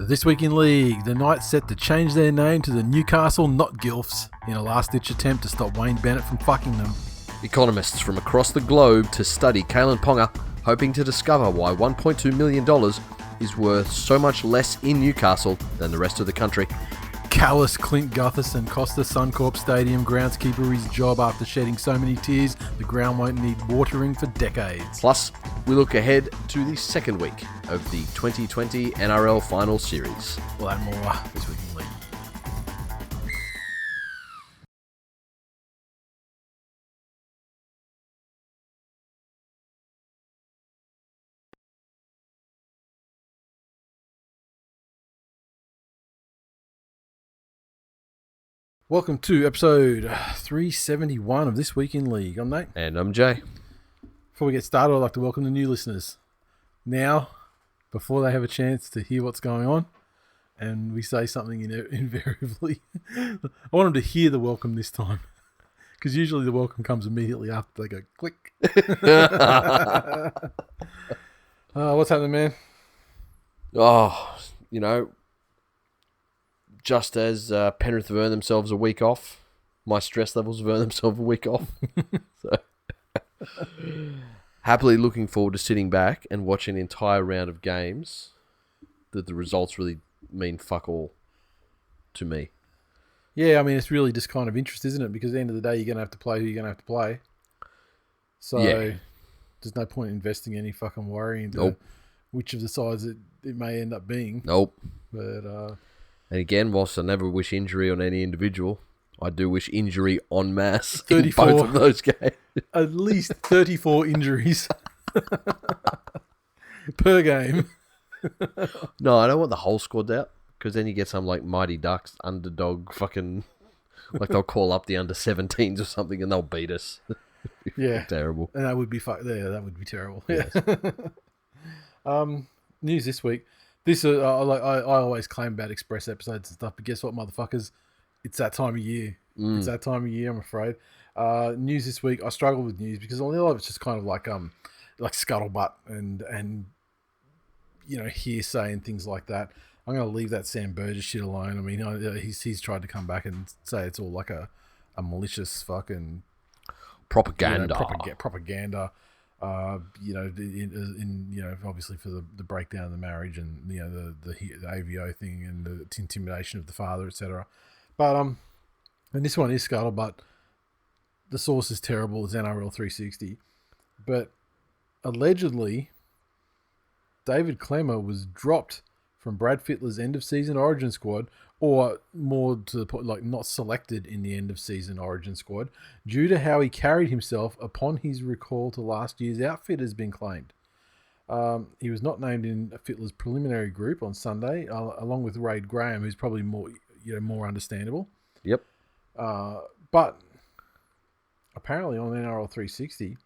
This week in League, the Knights set to change their name to the Newcastle Not Gilfs in a last-ditch attempt to stop Wayne Bennett from fucking them. Economists from across the globe to study Kalen Ponga, hoping to discover why $1.2 million is worth so much less in Newcastle than the rest of the country. Callous Clint Gutherson cost the Suncorp Stadium groundskeeper his job after shedding so many tears the ground won't need watering for decades. Plus, we look ahead to the second week of the 2020 NRL Final Series. We'll have more this week in League. Welcome to episode 371 of This Week in League. I'm Nate. And I'm Jay. Before we get started, I'd like to welcome the new listeners. Now, before they have a chance to hear what's going on, and we say something invariably, I want them to hear the welcome this time. Because usually the welcome comes immediately after they go click. What's happening, man? Oh, just as Penrith have earned themselves a week off, my stress levels have earned themselves a week off. So, happily looking forward to sitting back and watching an entire round of games that the results really mean fuck all to me. Yeah, I mean, it's really just kind of interest, isn't it? Because at the end of the day, you're going to have to play who you're going to have to play. So, there's no point in investing any fucking worry into which of the sides it may end up being. Nope. But, and again, whilst I never wish injury on any individual, I do wish injury en masse 34, in both of those games. At least 34 injuries per game. No, I don't want the whole squad out, because then you get some like Mighty Ducks underdog fucking, like they'll call up the under-17s or something and they'll beat us. Yeah. Terrible. And that would be that would be terrible. Yes. News this week. This I always claim about Express episodes and stuff, but guess what, motherfuckers? It's that time of year. It's that time of year, I'm afraid. News this week. I struggle with news because a lot of it's just kind of like scuttlebutt and hearsay and things like that. I'm going to leave that Sam Burgess shit alone. I mean, he's tried to come back and say it's all like a malicious fucking propaganda. Propaganda. Obviously for the breakdown of the marriage and the AVO thing and the intimidation of the father, etc. But and this one is scuttlebutt. The source is terrible. It's NRL 360, but allegedly David Klemmer was dropped from Brad Fittler's end of season Origin squad, or more to the point, like not selected in the end of season Origin squad, due to how he carried himself upon his recall to last year's outfit, has been claimed. He was not named in Fittler's preliminary group on Sunday, along with Wade Graham, who's probably more understandable. Yep. But apparently on NRL 360,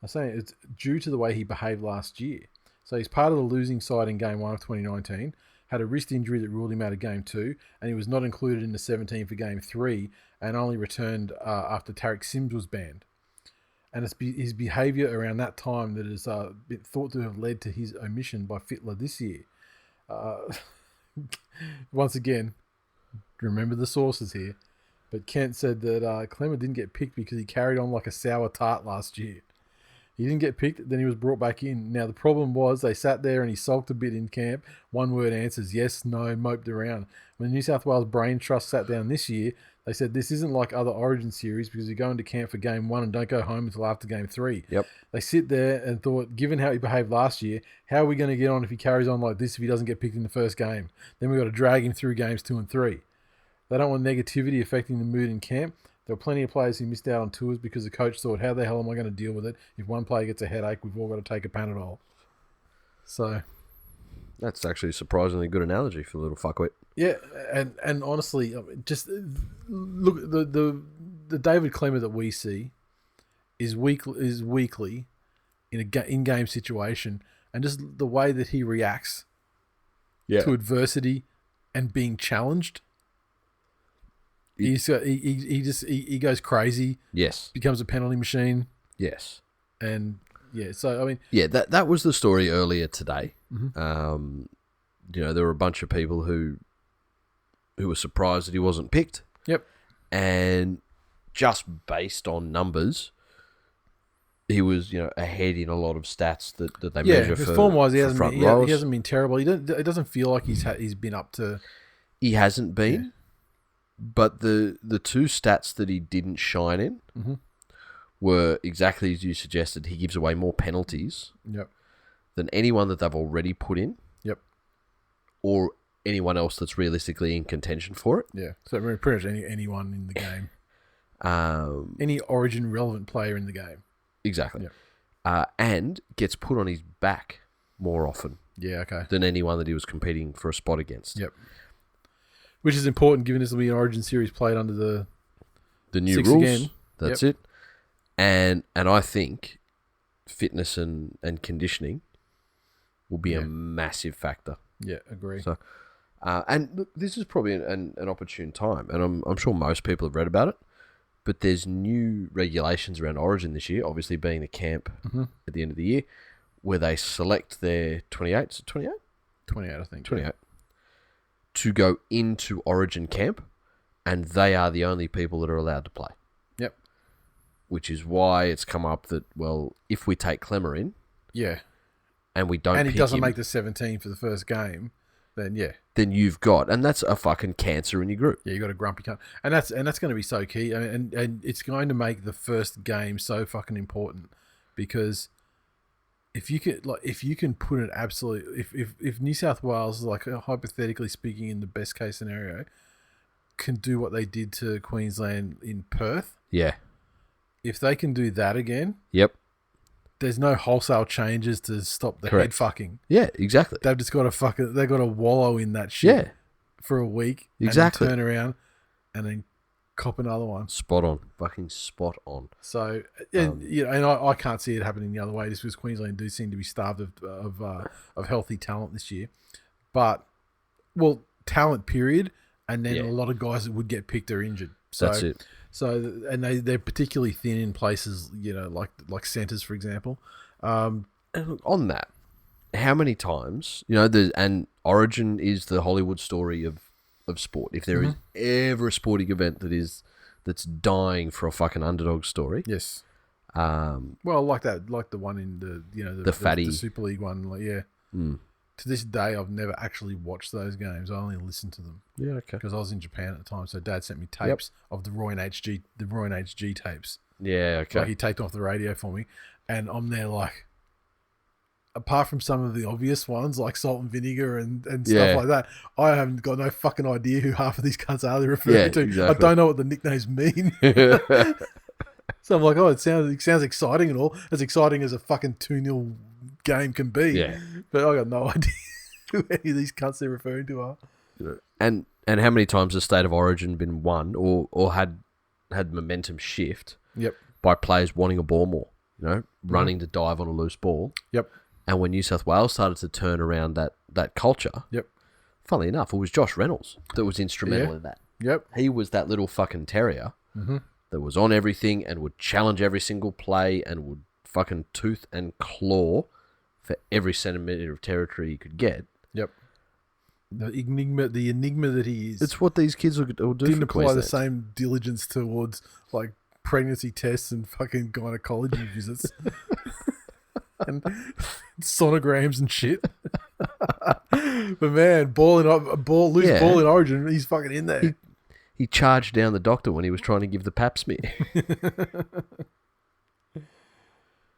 I'm saying it's due to the way he behaved last year. So he's part of the losing side in Game 1 of 2019, had a wrist injury that ruled him out of Game 2, and he was not included in the 17 for Game 3, and only returned after Tarek Sims was banned. And it's his behaviour around that time that is thought to have led to his omission by Fittler this year. Once again, remember the sources here, but Kent said that Klemmer didn't get picked because he carried on like a sour tart last year. He didn't get picked, then he was brought back in. Now, the problem was they sat there and he sulked a bit in camp. One-word answers, yes, no, moped around. When the New South Wales Brain Trust sat down this year, they said this isn't like other Origin series because you go into camp for Game 1 and don't go home until after Game 3. Yep. They sit there and thought, given how he behaved last year, how are we going to get on if he carries on like this if he doesn't get picked in the first game? Then we've got to drag him through Games 2 and 3. They don't want negativity affecting the mood in camp. There were plenty of players who missed out on tours because the coach thought, how the hell am I going to deal with it? If one player gets a headache, we've all got to take a Panadol. So that's actually a surprisingly good analogy for the little fuckwit. Yeah, and honestly, just look, the David Klemmer that we see is weekly in a in-game situation, and just the way that he reacts to adversity and being challenged. He goes crazy. Yes. Becomes a penalty machine. Yes. And yeah, so I mean, yeah, that was the story earlier today. Mm-hmm. there were a bunch of people who were surprised that he wasn't picked. Yep. And just based on numbers, he was, ahead in a lot of stats that they measure for form-wise, he front rows. hasn't been terrible. It doesn't feel like he's been up to... He hasn't been, but the two stats that he didn't shine in were exactly as you suggested. He gives away more penalties than anyone that they've already put in. Yep. Or anyone else that's realistically in contention for it. Yeah. So pretty much anyone in the game. Any Origin relevant player in the game. Exactly. Yep. And gets put on his back more often. Yeah, okay. Than anyone that he was competing for a spot against. Yep. Which is important given this will be an Origin series played under the new rules. Again. That's it. And I think fitness and conditioning will be a massive factor. Yeah, agree. So, and look, this is probably an opportune time, and I'm sure most people have read about it. But there's new regulations around Origin this year, obviously being the camp at the end of the year, where they select their 28, 28? 28, I think. 28. To go into Origin camp, and they are the only people that are allowed to play. Yep. Which is why it's come up that, well, if we take Clemmer in... Yeah. And we don't and he pick doesn't him, make the 17 for the first game, then then you've got, and that's a fucking cancer in your group. Yeah, you got a grumpy cunt, and that's going to be so key. I mean, and it's going to make the first game so fucking important because if you can put an absolute if New South Wales, like hypothetically speaking, in the best case scenario, can do what they did to Queensland in Perth, if they can do that again, there's no wholesale changes to stop the head fucking. Yeah, exactly. They've just got to they've got to wallow in that shit for a week. Exactly. And then turn around and then cop another one. Spot on. Fucking spot on. So, and I can't see it happening the other way just because Queensland do seem to be starved of healthy talent this year. But, talent period, and then a lot of guys that would get picked are injured. So, that's it. So, and they're particularly thin in places, like centres, for example. And look, on that, how many times, and Origin is the Hollywood story of sport. If there is ever a sporting event that's dying for a fucking underdog story. Yes. Like the one in the fatty the Super League one. To this day, I've never actually watched those games. I only listened to them. Yeah, okay. Because I was in Japan at the time, so Dad sent me tapes of the Roy and HG tapes. Yeah, okay. Like he taped off the radio for me, and I'm there like, apart from some of the obvious ones like Salt and Vinegar and stuff like that, I haven't got no fucking idea who half of these cunts are they're referring to. Exactly. I don't know what the nicknames mean. So I'm like, it sounds exciting and all, as exciting as a fucking 2-0 game can be. Yeah. But I got no idea who any of these cunts they're referring to are. And how many times has State of Origin been won or had momentum shift by players wanting a ball more, running to dive on a loose ball. Yep. And when New South Wales started to turn around that culture, funnily enough, it was Josh Reynolds that was instrumental in that. Yep. He was that little fucking terrier that was on everything and would challenge every single play and would fucking tooth and claw for every centimetre of territory he could get. Yep. The enigma that he is. It's what these kids will do. Didn't apply the same diligence towards like pregnancy tests and fucking gynecology visits. And sonograms and shit. But man, loose ball in Origin, he's fucking in there. He charged down the doctor when he was trying to give the pap smear.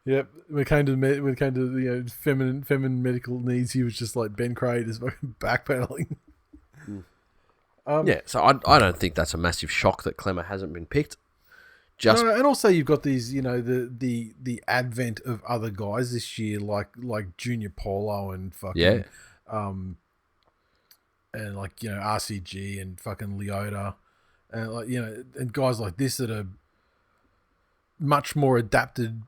Yep. When it came to feminine medical needs, he was just like Ben Craig, just fucking backpedaling. So I don't think that's a massive shock that Clemmer hasn't been picked. And also you've got these, the advent of other guys this year, like Junior Polo and fucking and like RCG and fucking Leota, and like and guys like this that are much more adapted.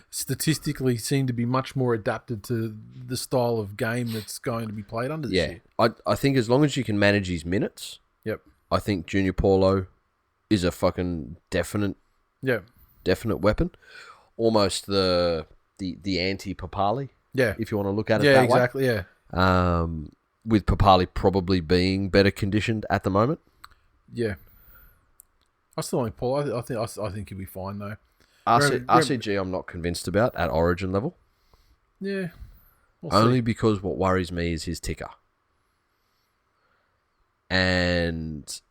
Statistically seem to be much more adapted to the style of game that's going to be played under this year. I think as long as you can manage his minutes, I think Junior Paulo is a fucking definite weapon. Almost the anti-Papali. Yeah. If you want to look at it that exactly, way. with Papali probably being better conditioned at the moment. Yeah. I still like Paul. I think he'll be fine though. RCG, I'm not convinced about at Origin level. Yeah. Only because what worries me is his ticker. And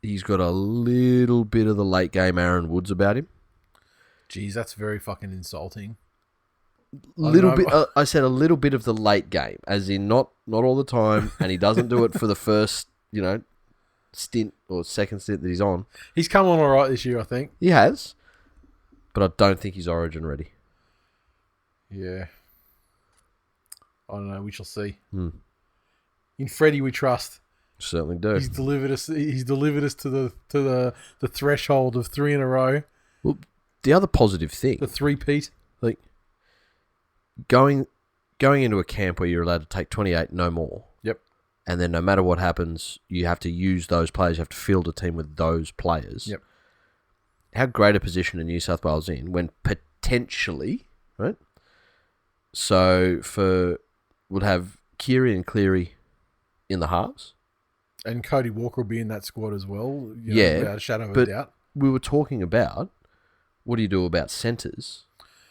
he's got a little bit of the late game Aaron Woods about him. Jeez, that's very fucking insulting. Little bit. I said a little bit of the late game, as in not all the time, and he doesn't do it for the first, stint or second stint that he's on. He's come on all right this year, I think. He has, but I don't think he's Origin ready. Yeah. I don't know. We shall see. In Freddie, we trust. Certainly do. He's delivered us to the threshold of 3 in a row. Well, the other positive thing, the 3-peat, like going into a camp where you're allowed to take 28, no more. Yep. And then no matter what happens, you have to use those players. You have to field a team with those players. Yep. How great a position are New South Wales in when potentially, right? So we'll have Keary and Cleary in the halves. And Cody Walker will be in that squad as well. Without a shadow of a doubt. We were talking about what do you do about centres?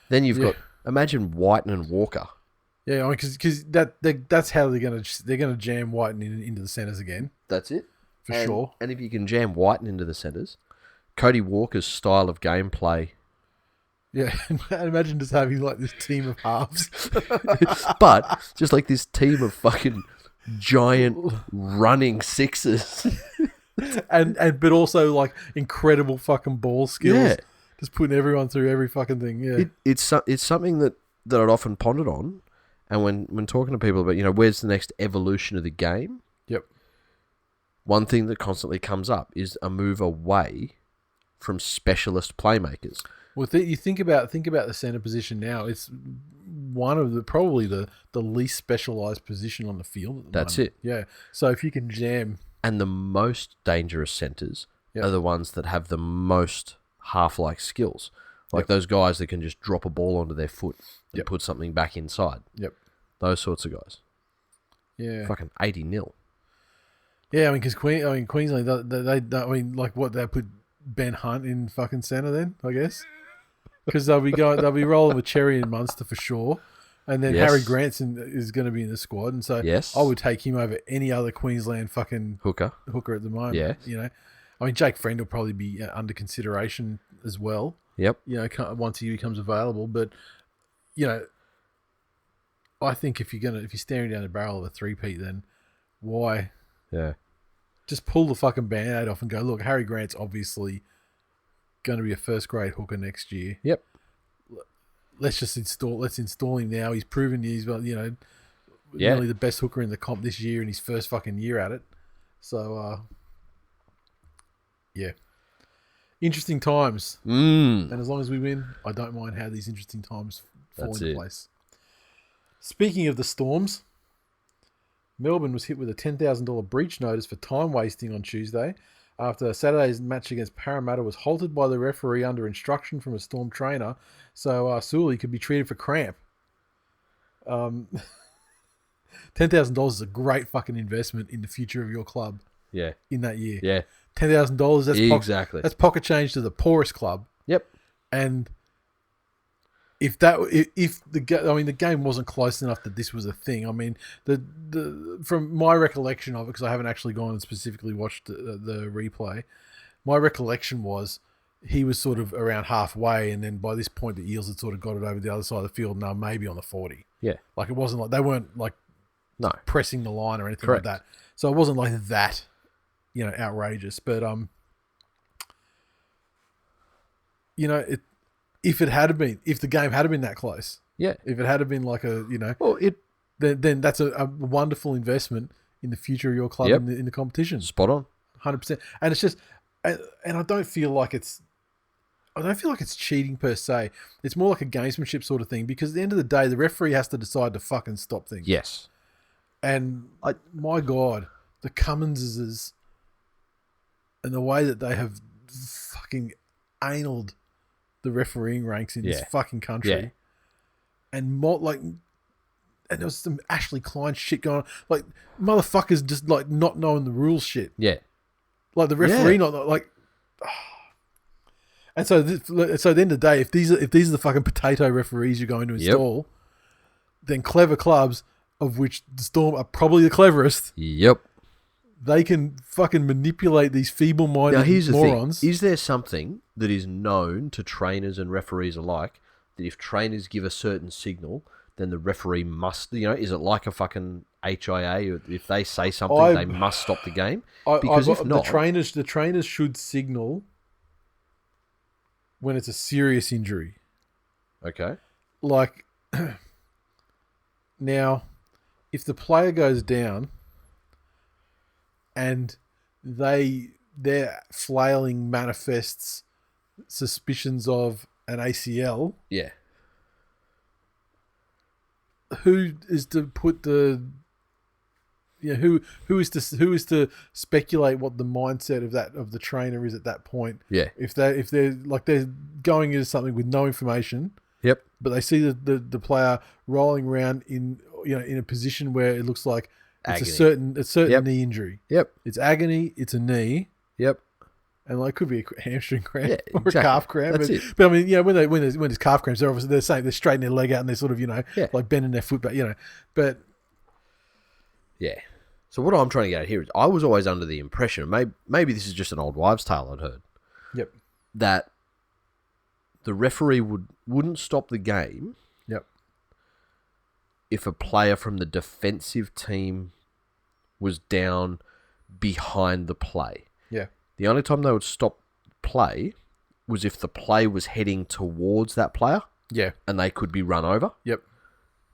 Then you've got imagine Whiten and Walker. Yeah, because that's how they're gonna jam Whiten into the centres again. That's it for sure. And if you can jam Whiten into the centres, Cody Walker's style of gameplay. Yeah, and imagine just having like this team of halves, but just like this team of fucking giant running sixes, but also like incredible fucking ball skills. Yeah. Just putting everyone through every fucking thing. Yeah, it's something that I'd often pondered on, and when talking to people about where's the next evolution of the game. Yep. One thing that constantly comes up is a move away from specialist playmakers. Well, you think about the centre position now. It's one of probably the least specialised position on the field at the That's moment. it. Yeah. So if you can jam, and the most dangerous centres are the ones that have the most half-like skills, like those guys that can just drop a ball onto their foot and put something back inside. Yep. Those sorts of guys. Yeah. Fucking 80-0. Yeah, I mean, because Queensland, they put Ben Hunt in fucking centre then, I guess. Because they'll be rolling with Cherry and Munster for sure, and then Harry Grantson is going to be in the squad, and so I would take him over any other Queensland fucking hooker at the moment. Yeah, I mean Jake Friend will probably be under consideration as well. Yep. Once he becomes available, but I think if you're staring down the barrel of a 3-peat, then why? Yeah. Just pull the fucking band-aid off and go, look, Harry Grant's obviously going to be a first-grade hooker next year. Yep. Let's install him now. He's proven he's nearly the best hooker in the comp this year in his first fucking year at it. So, yeah. Interesting times. And as long as we win, I don't mind how these interesting times fall into place. Speaking of the Storms, Melbourne was hit with a $10,000 breach notice for time wasting on Tuesday after Saturday's match against Parramatta was halted by the referee under instruction from a Storm trainer, so Sully could be treated for cramp. $10,000 is a great fucking investment in the future of your club. Yeah. In that year. Yeah. $10,000. That's exactly. That's pocket change to the poorest club. Yep. And if the game wasn't close enough that this was a thing. I mean, the from my recollection of it, because I haven't actually gone and specifically watched the replay, my recollection was he was sort of around halfway, and then by this point the Eels had sort of got it over the other side of the field, and they were maybe on the 40. Yeah. Like it wasn't like they weren't like pressing the line or anything Correct. like that. So it wasn't like that, outrageous. But if the game had been that close, if it had been like then that's a wonderful investment in the future of your club in the competition. Spot on, 100%. And it's just, and I don't feel like it's cheating per se. It's more like a gamesmanship sort of thing, because at the end of the day, the referee has to decide to fucking stop things. Yes. And my God, the Cumminses and the way that they have fucking analed the refereeing ranks in this fucking country, and and there was some Ashley Klein shit going on. Like, motherfuckers just, like, not knowing the rules shit. Yeah. Like, the referee not, like... And so, so at the end of the day, if these are the fucking potato referees you're going to install, then clever clubs, of which the Storm are probably the cleverest... Yep. They can fucking manipulate these feeble-minded Now, here's morons. the thing. Is there something that is known to trainers and referees alike that if trainers give a certain signal, then the referee must, is it like a fucking HIA? Or if they say something, they must stop the game? Because if not... The trainers should signal when it's a serious injury. Okay. Like, now, if the player goes down... and their flailing manifests suspicions of an ACL. Yeah. Who is to put the who is to speculate what the mindset of the trainer is at that point? Yeah. If they're going into something with no information. Yep. But they see the player rolling around in a position where it looks like it's agony. a certain knee injury. Yep. It's agony. It's a knee. Yep. And like, it could be a hamstring cramp or exactly. a calf cramp. That's it. But I mean, when there's calf cramps, they're saying they're straightening their leg out and they're sort of like bending their foot back. But yeah. So what I'm trying to get at here is, I was always under the impression, maybe this is just an old wives' tale I'd heard. Yep. That the referee wouldn't stop the game. Yep. If a player from the defensive team was down behind the play. Yeah. The only time they would stop play was if the play was heading towards that player. Yeah. And they could be run over. Yep.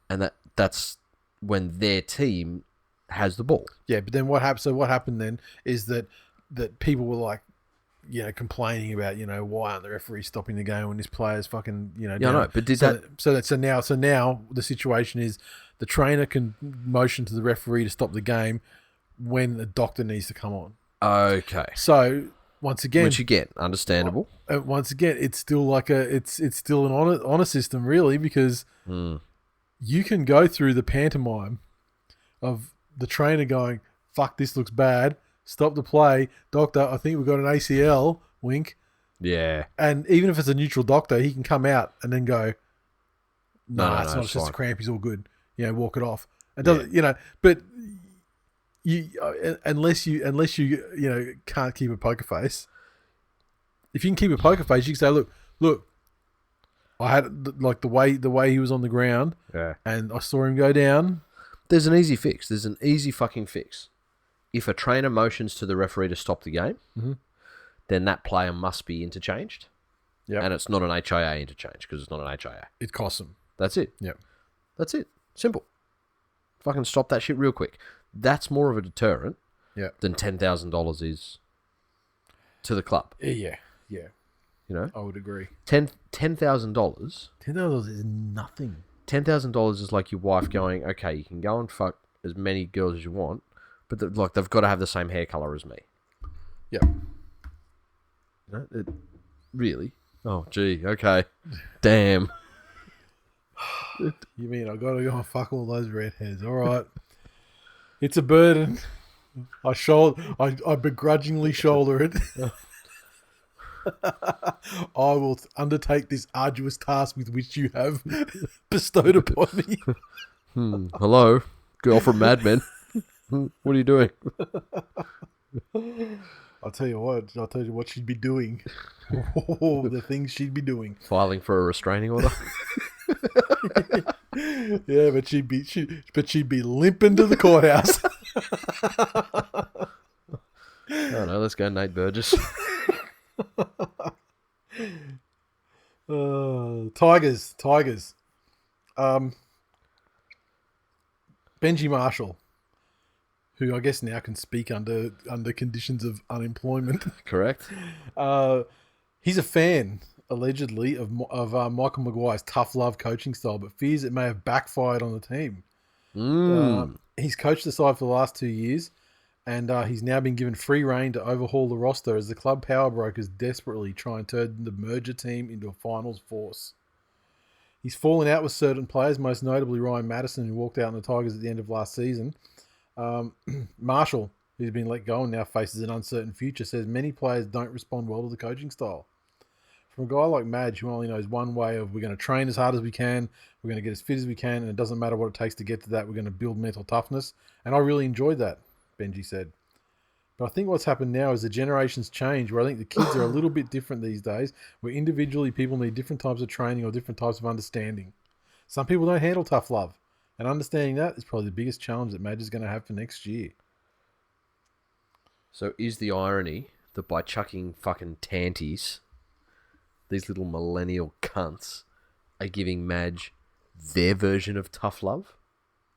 And that's when their team has the ball. Yeah, but then what happened? So what happened then is that people were like, complaining about, why aren't the referees stopping the game when this player's fucking, Yeah, I know, but so now the situation is the trainer can motion to the referee to stop the game when the doctor needs to come on. Okay. So once again, which again, understandable. Once again, it's still like it's still an honor system, really, because you can go through the pantomime of the trainer going, "Fuck, this looks bad. Stop the play, doctor. I think we've got an ACL." Wink. Yeah. And even if it's a neutral doctor, he can come out and then go, "Nah, it's not. It's just fine. a cramp. He's all good. Walk it off." It doesn't, but you unless you can't keep a poker face. If you can keep a poker face, you can say, "Look, I had like the way he was on the ground, and I saw him go down." There's an easy fix. There's an easy fucking fix. If a trainer motions to the referee to stop the game, then that player must be interchanged. Yeah. And it's not an HIA interchange because it's not an HIA. It costs them. That's it. Yeah. That's it. Simple. Fucking stop that shit real quick. That's more of a deterrent than $10,000 is to the club. Yeah. Yeah. I would agree. $10,000. $10,000 is nothing. $10,000 is like your wife going, okay, you can go and fuck as many girls as you want, but they've got to have the same hair color as me. Yeah. Really? Oh, gee. Okay. Damn. You mean I got to go and fuck all those redheads? All right. It's a burden. I begrudgingly shoulder it. I will undertake this arduous task with which you have bestowed upon me. Hello, girl from Mad Men. What are you doing? I'll tell you what she'd be doing. Oh, the things she'd be doing. Filing for a restraining order. Yeah, but she'd be limping to the courthouse. I don't know. Let's go, Nate Burgess. Tigers. Benji Marshall, who I guess now can speak under conditions of unemployment. Correct. He's a fan, allegedly, of Michael Maguire's tough love coaching style, but fears it may have backfired on the team. He's coached the side for the last 2 years, and he's now been given free rein to overhaul the roster as the club power brokers desperately try and turn the merger team into a finals force. He's fallen out with certain players, most notably Ryan Madison, who walked out on the Tigers at the end of last season. Marshall, who's been let go and now faces an uncertain future, says many players don't respond well to the coaching style. From a guy like Madge, who only knows one way of we're going to train as hard as we can, we're going to get as fit as we can, and it doesn't matter what it takes to get to that, we're going to build mental toughness. And I really enjoyed that, Benji said. But I think what's happened now is the generations change, where I think the kids are a little bit different these days, where individually people need different types of training or different types of understanding. Some people don't handle tough love, and understanding that is probably the biggest challenge that Madge is going to have for next year. So is the irony that by chucking fucking tanties, these little millennial cunts are giving Madge their version of tough love?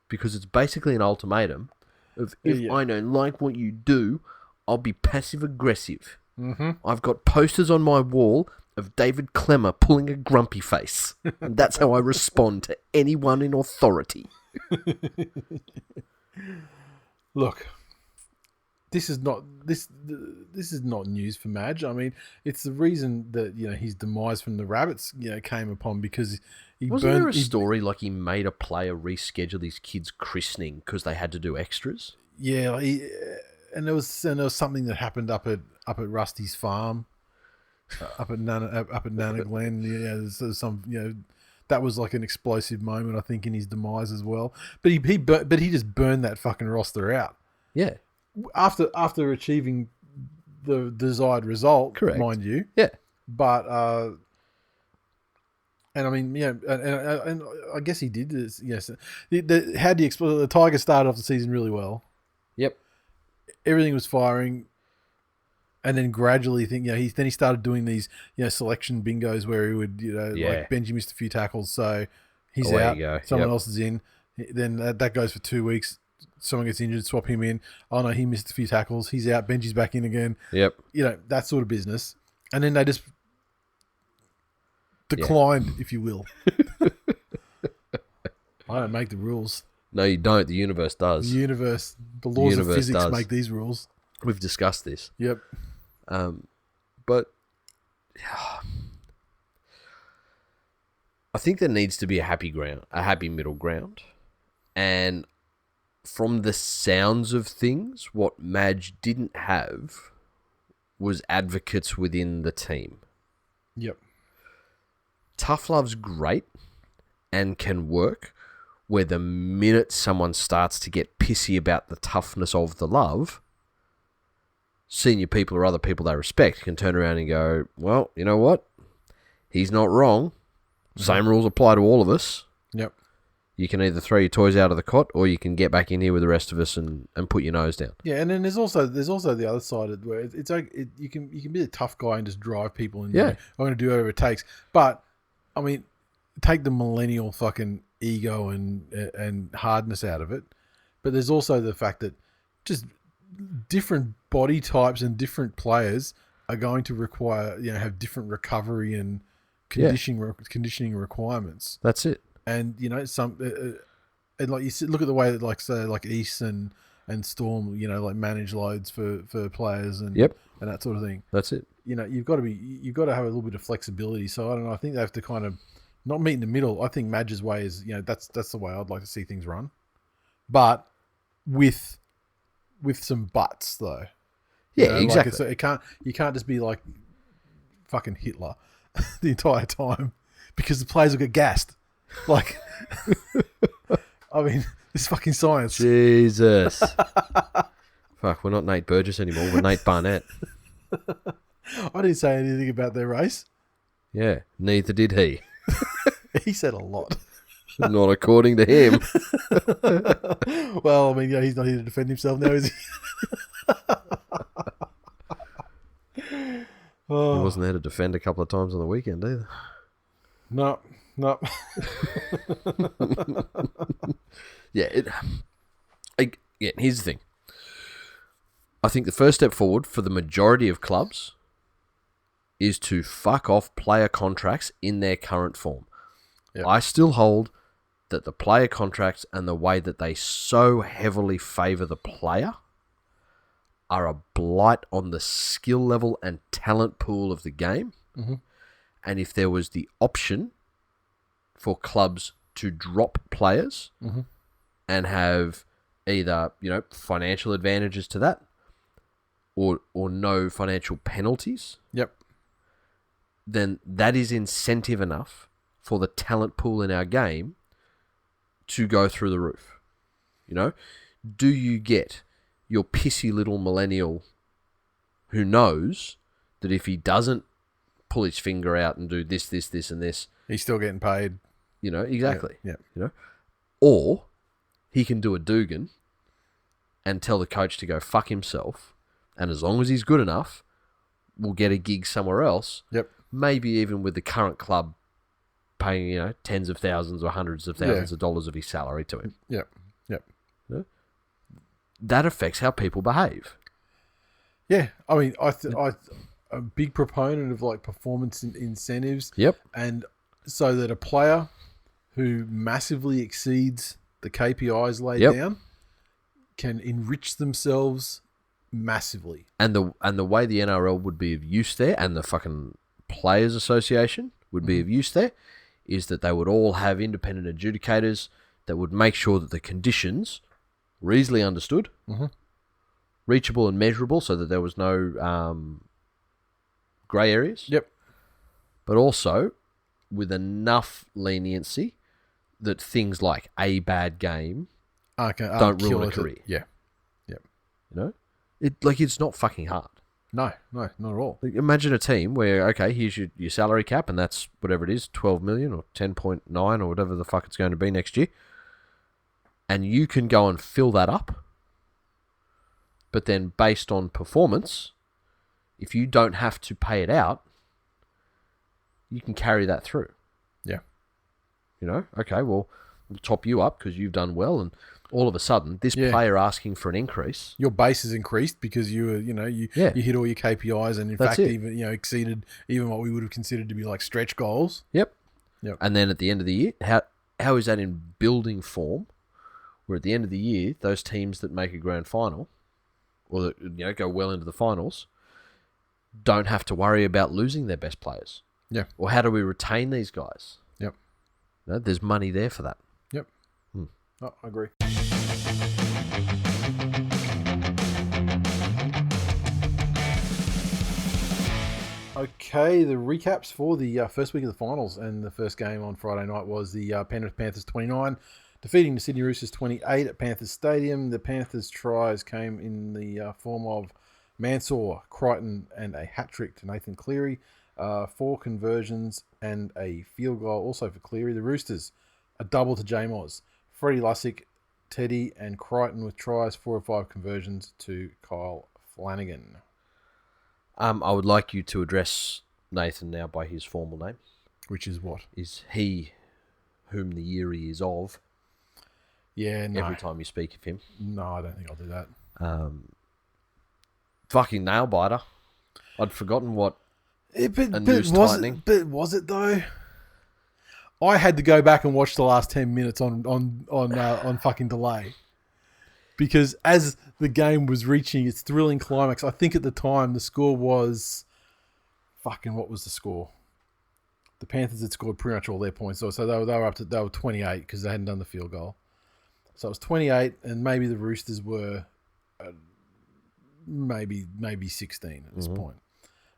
Because it's basically an ultimatum of, if I don't like what you do, I'll be passive-aggressive. Mm-hmm. I've got posters on my wall of David Clemmer pulling a grumpy face. And that's how I respond to anyone in authority. Look, this is not news for Madge. I mean, it's the reason that his demise from the Rabbits came upon, because Wasn't there a story like he made a player reschedule his kid's christening because they had to do extras? Yeah, and there was something that happened up at Rusty's farm, up at Nana Glen. There's some that was like an explosive moment, I think, in his demise as well. But he just burned that fucking roster out. Yeah. After achieving the desired result, correct, mind you. Yeah. But and I mean, and I guess he did this. Yes. How do you explain? The Tigers started off the season really well. Yep. Everything was firing, and then gradually, he started doing these, selection bingos where he would, like Benji missed a few tackles, so he's out. Someone else is in. Then that goes for 2 weeks. Someone gets injured, swap him in. Oh no, he missed a few tackles. He's out. Benji's back in again. Yep. That sort of business. And then they just declined, if you will. I don't make the rules. No, you don't. The universe does. The laws of physics make these rules. We've discussed this. Yep. But I think there needs to be a happy middle ground. And from the sounds of things, what Madge didn't have was advocates within the team. Yep. Tough love's great and can work, where the minute someone starts to get pissy about the toughness of the love, senior people or other people they respect can turn around and go, well, you know what? He's not wrong. Same rules apply to all of us. Yep. You can either throw your toys out of the cot, or you can get back in here with the rest of us and put your nose down. Yeah, and then there's also the other side of where it's like you can be a tough guy and just drive people, and I'm going to do whatever it takes. But I mean, take the millennial fucking ego and hardness out of it. But there's also the fact that just different body types and different players are going to require have different recovery and conditioning requirements. That's it. And some and like you look at the way that like East and Storm like manage loads for players and that sort of thing. That's it. You've got to have a little bit of flexibility. So I don't know. I think they have to kind of not meet in the middle. I think Madge's way is that's the way I'd like to see things run, but with some buts though. Yeah, exactly. Like you can't just be like fucking Hitler the entire time, because the players will get gassed. Like, I mean, it's fucking science. Jesus. Fuck, we're not Nate Burgess anymore. We're Nate Barnett. I didn't say anything about their race. Yeah, neither did he. He said a lot. Not according to him. Well, I mean, he's not here to defend himself now, is he? He wasn't there to defend a couple of times on the weekend either. No. Here's the thing. I think the first step forward for the majority of clubs is to fuck off player contracts in their current form. Yep. I still hold that the player contracts and the way that they so heavily favour the player are a blight on the skill level and talent pool of the game. Mm-hmm. And if there was the option for clubs to drop players and have either, financial advantages to that or no financial penalties, Yep. then that is incentive enough for the talent pool in our game to go through the roof. Do you get your pissy little millennial who knows that if he doesn't pull his finger out and do this, and this, he's still getting paid? Exactly. Yeah. Or he can do a Dugan and tell the coach to go fuck himself, and as long as he's good enough, we'll get a gig somewhere else. Yep. Maybe even with the current club paying, tens of thousands or hundreds of thousands of dollars of his salary to him. Yep. That affects how people behave. Yeah, I mean, I'm a big proponent of like performance incentives. Yep. And so that a player who massively exceeds the KPIs laid down can enrich themselves massively. And the way the NRL would be of use there, and the fucking Players Association would be of use there, is that they would all have independent adjudicators that would make sure that the conditions were easily understood, reachable and measurable, so that there was no grey areas. Yep. But also with enough leniency that things like a bad game don't ruin a career. Yeah. Yep. It's not fucking hard. No, not at all. Like, imagine a team where, okay, here's your salary cap, and that's whatever it is, 12 million or 10.9 or whatever the fuck it's going to be next year. And you can go and fill that up. But then based on performance, if you don't have to pay it out, you can carry that through. Yeah. Okay, well, we'll top you up because you've done well, and all of a sudden, this player asking for an increase, your base is increased because you were, you hit all your KPIs, and in fact, even exceeded even what we would have considered to be like stretch goals. Yep. And then at the end of the year, how is that in building form? Where at the end of the year, those teams that make a grand final, or that go well into the finals, don't have to worry about losing their best players. Yeah. Or how do we retain these guys? Yep. There's money there for that. Yep. Oh, I agree. Okay, the recaps for the first week of the finals, and the first game on Friday night was the Penrith Panthers 29, defeating the Sydney Roosters 28 at Panthers Stadium. The Panthers' tries came in the form of Mansour, Crichton, and a hat-trick to Nathan Cleary. 4 conversions and a field goal also for Cleary. The Roosters, a double to J-Moz. Freddie Lussick, Teddy, and Crichton with tries, 4 or 5 conversions to Kyle Flanagan. I would like you to address Nathan now by his formal name. Which is what? Is he whom the year is of? Yeah, no. Every time you speak of him. No, I don't think I'll do that. Fucking nail biter. I'd forgotten what but was it though? I had to go back and watch the last 10 minutes on fucking delay. Because as the game was reaching its thrilling climax, I think at the time the score was... what was the score? The Panthers had scored pretty much all their points. So they were 28 because they hadn't done the field goal. So it was 28, and maybe the Roosters were maybe 16 at this point.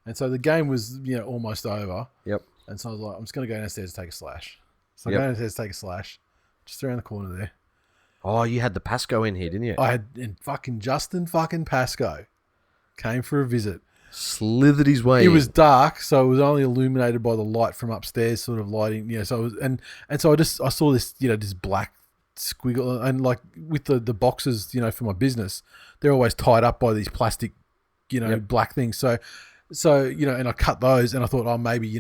And so the game was almost over. Yep. And so I was like, I'm just going to go downstairs and take a slash. So I go downstairs to take a slash, just around the corner there. Oh, you had the Pasco in here, didn't you? I had, and fucking Justin fucking Pasco came for a visit. Slithered his way It in. was dark, so it was only illuminated by the light from upstairs, sort of lighting. So it was, and so I saw this, this black squiggle, and like with the boxes, for my business, they're always tied up by these plastic, black things. So and I cut those, and I thought, oh, maybe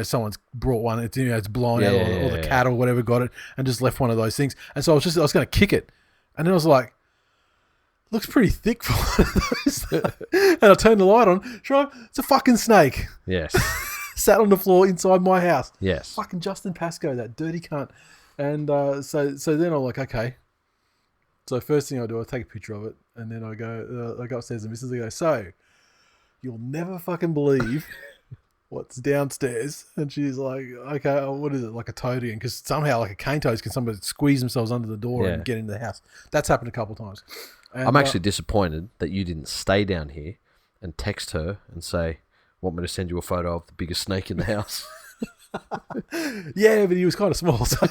someone's brought one. It's blown out, or the cat or whatever got it, and just left one of those things. And so I was going to kick it, and then I was like, looks pretty thick for one of those. And I turned the light on. Sure, it's a fucking snake. Yes. Sat on the floor inside my house. Yes. Fucking Justin Pascoe, that dirty cunt. And so then I'm like, okay. So first thing I do, I take a picture of it, and then I go upstairs and Mrs. I go, so you'll never fucking believe what's downstairs? And she's like, okay, what is it, like a toadian? Because somehow, like a cane toad, can somebody squeeze themselves under the door Yeah. and get into the house. That's happened a couple of times. And, I'm actually disappointed that you didn't stay down here and text her and say, want me to send you a photo of the biggest snake in the house? yeah, but he was kind of small, so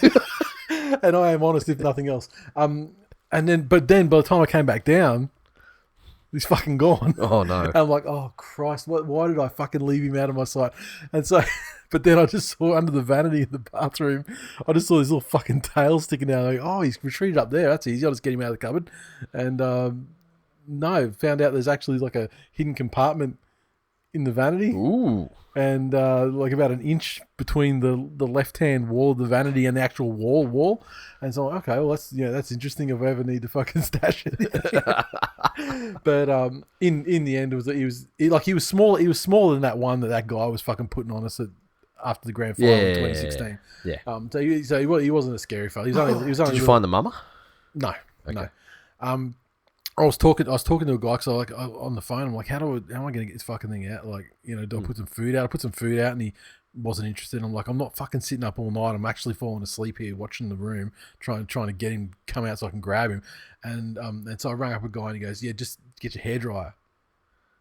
and I am honest, if nothing else. But then by the time I came back down, he's fucking gone. Oh, no. And I'm like, oh Christ, why did I fucking leave him out of my sight? And so, but then I just saw under the vanity in the bathroom, I just saw his little fucking tail sticking out. Like, oh, he's retreated up there. That's easy. I'll just get him out of the cupboard. And no, found out there's actually like a hidden compartment in the vanity. Ooh. And like about an inch between the left hand wall of the vanity and the actual wall. And so okay, well that's interesting if I ever need to fucking stash it. But in the end he was smaller than that one that guy was fucking putting on us after the grand final in 2016. Yeah. So he wasn't a scary fella. He was only Did you find the mama? No. Okay. No. I was talking to a guy because on the phone. I'm like, how am I going to get this fucking thing out? Like, do I put some food out? I put some food out, and he wasn't interested. I'm like, I'm not fucking sitting up all night. I'm actually falling asleep here, watching the room, trying to get him come out so I can grab him. And so I rang up a guy, and he goes, yeah, just get your hairdryer,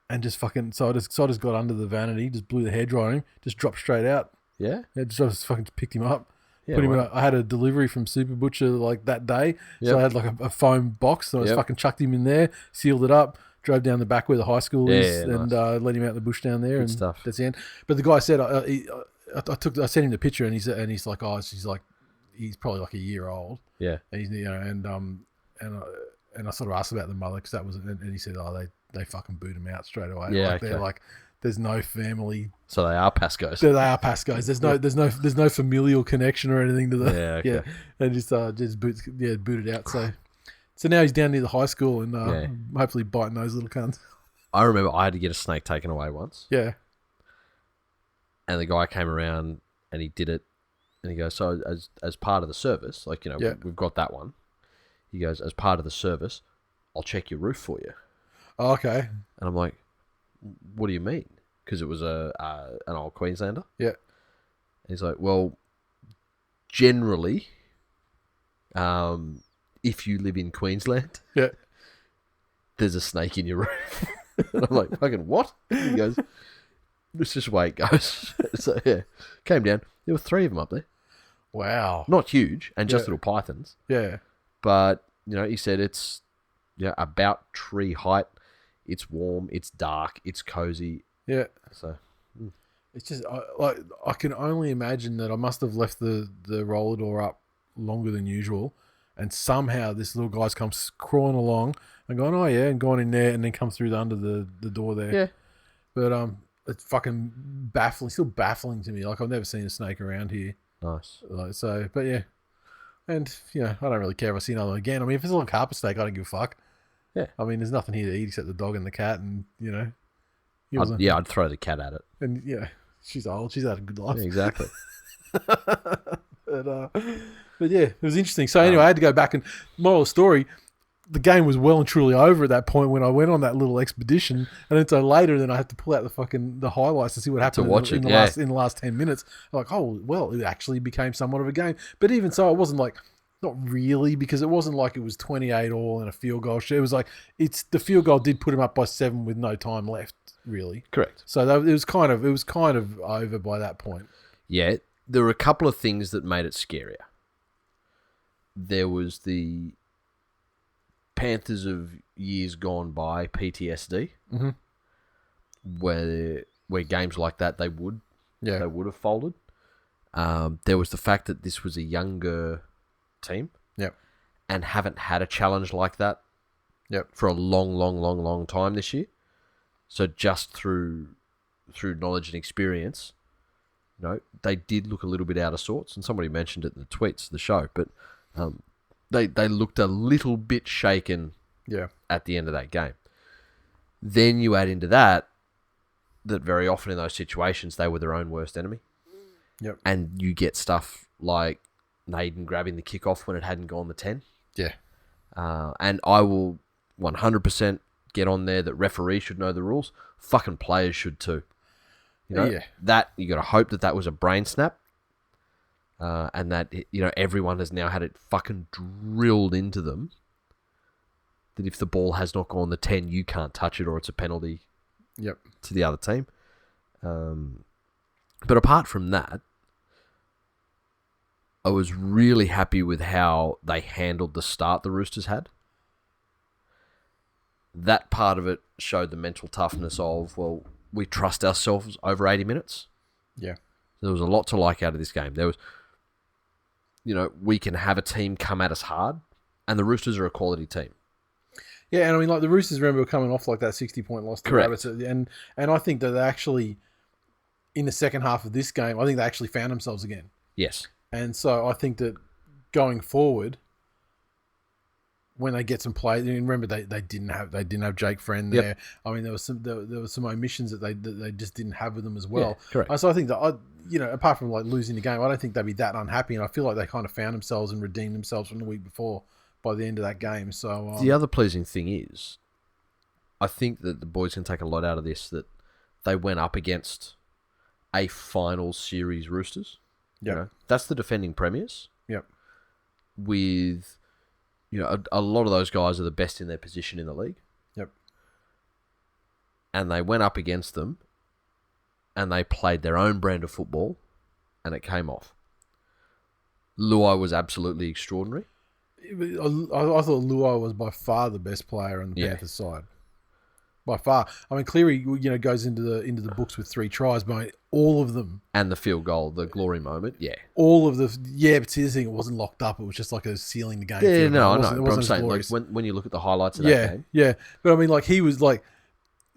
and just fucking. So I just got under the vanity, just blew the hairdryer on him, just dropped straight out. Yeah. Just fucking picked him up. Yeah, Put him I had a delivery from Super Butcher like that day, so Yep. I had like a foam box, so I just fucking chucked him in there, sealed it up, drove down the back where the high school is, and let him out in the bush down there. Good and stuff. That's the end. But the guy said, I sent him the picture, and he's like, oh, he's probably like a year old. Yeah. And he's and I sort of asked about the mother because that was, and he said, oh, they fucking boot him out straight away. Yeah, like, they're like, there's no family. So they are Pascos. They are Pascos. There's no familial connection or anything to the. Yeah, okay. And just booted out. So now he's down near the high school and hopefully biting those little cunts. I remember I had to get a snake taken away once. Yeah. And the guy came around and he did it, and he goes, so as part of the service, like we've got that one. He goes, as part of the service, I'll check your roof for you. Oh, okay. And I'm like, what do you mean? Because it was an old Queenslander. Yeah. And he's like, well, generally, if you live in Queensland, yeah, there's a snake in your roof. And I'm like, fucking what? And he goes, it's just the way it goes. So yeah, came down. There were 3 of them up there. Wow. Not huge, and just little pythons. Yeah. But he said it's about tree height. It's warm. It's dark. It's cozy. Yeah. So it's just I can only imagine that I must have left the roller door up longer than usual, and somehow this little guy's come crawling along and going, oh yeah, and gone in there and then come through under the door there. Yeah. But it's fucking baffling. Still baffling to me. Like I've never seen a snake around here. Nice. So, but yeah. And, I don't really care if I see another one again. I mean, if it's a little carpet snake, I don't give a fuck. Yeah. I mean, there's nothing here to eat except the dog and the cat and, I'd throw the cat at it. And, she's old. She's had a good life. Yeah, exactly. But yeah, it was interesting. So anyway, I had to go back and, moral of the story, the game was well and truly over at that point when I went on that little expedition, and then so later, then I had to pull out the highlights to see what happened in the last 10 minutes. I'm like, oh well, it actually became somewhat of a game. But even so, it wasn't like, not really, because it wasn't like it was 28-all and a field goal. It was like the field goal did put him up by 7 with no time left, really. Correct. So it was kind of over by that point. Yeah, there were a couple of things that made it scarier. There was the Panthers of years gone by PTSD, where games like that they would have folded. There was the fact that this was a younger team, and haven't had a challenge like that, for a long time this year. So just through knowledge and experience, they did look a little bit out of sorts, and somebody mentioned it in the tweets of the show, but they looked a little bit shaken at the end of that game. Then you add into that very often in those situations they were their own worst enemy. Yep. And you get stuff like Naden grabbing the kickoff when it hadn't gone the 10. Yeah. And I will 100% get on there that referees should know the rules. Fucking players should too. You know, Yeah. that you got to hope that was a brain snap, and that everyone has now had it fucking drilled into them that if the ball has not gone the 10, you can't touch it, or it's a penalty. Yep. To the other team. But apart from that, I was really happy with how they handled the start the Roosters had. That part of it showed the mental toughness of, well, we trust ourselves over 80 minutes. Yeah. There was a lot to like out of this game. There was, we can have a team come at us hard, and the Roosters are a quality team. Yeah, and I mean, like the Roosters, remember, were coming off like that 60-point loss to the Rabbits, and I think that they actually, in the second half of this game, I think they actually found themselves again. Yes. And so I think that going forward, when they get some play, and remember they didn't have Jake Friend there. Yep. I mean, there was some omissions that they just didn't have with them as well. Yeah, correct. So I think that apart from like losing the game, I don't think they'd be that unhappy, and I feel like they kind of found themselves and redeemed themselves from the week before by the end of that game. So the other pleasing thing is, I think that the boys can take a lot out of this, that they went up against a final series Roosters. Yeah, that's the defending premiers. Yep. With a lot of those guys are the best in their position in the league. Yep. And they went up against them, and they played their own brand of football, and it came off. Luai was absolutely extraordinary. I thought Luai was by far the best player on the Panthers side. By far. I mean, Cleary, goes into the books with 3 tries, but all of them. And the field goal, the glory moment, yeah. All of the, but see, the thing, it wasn't locked up. It was just like a sealing the game. Yeah, no, I know. It But wasn't I'm saying, glorious. like, when you look at the highlights of that game. Yeah. But I mean, like, he was like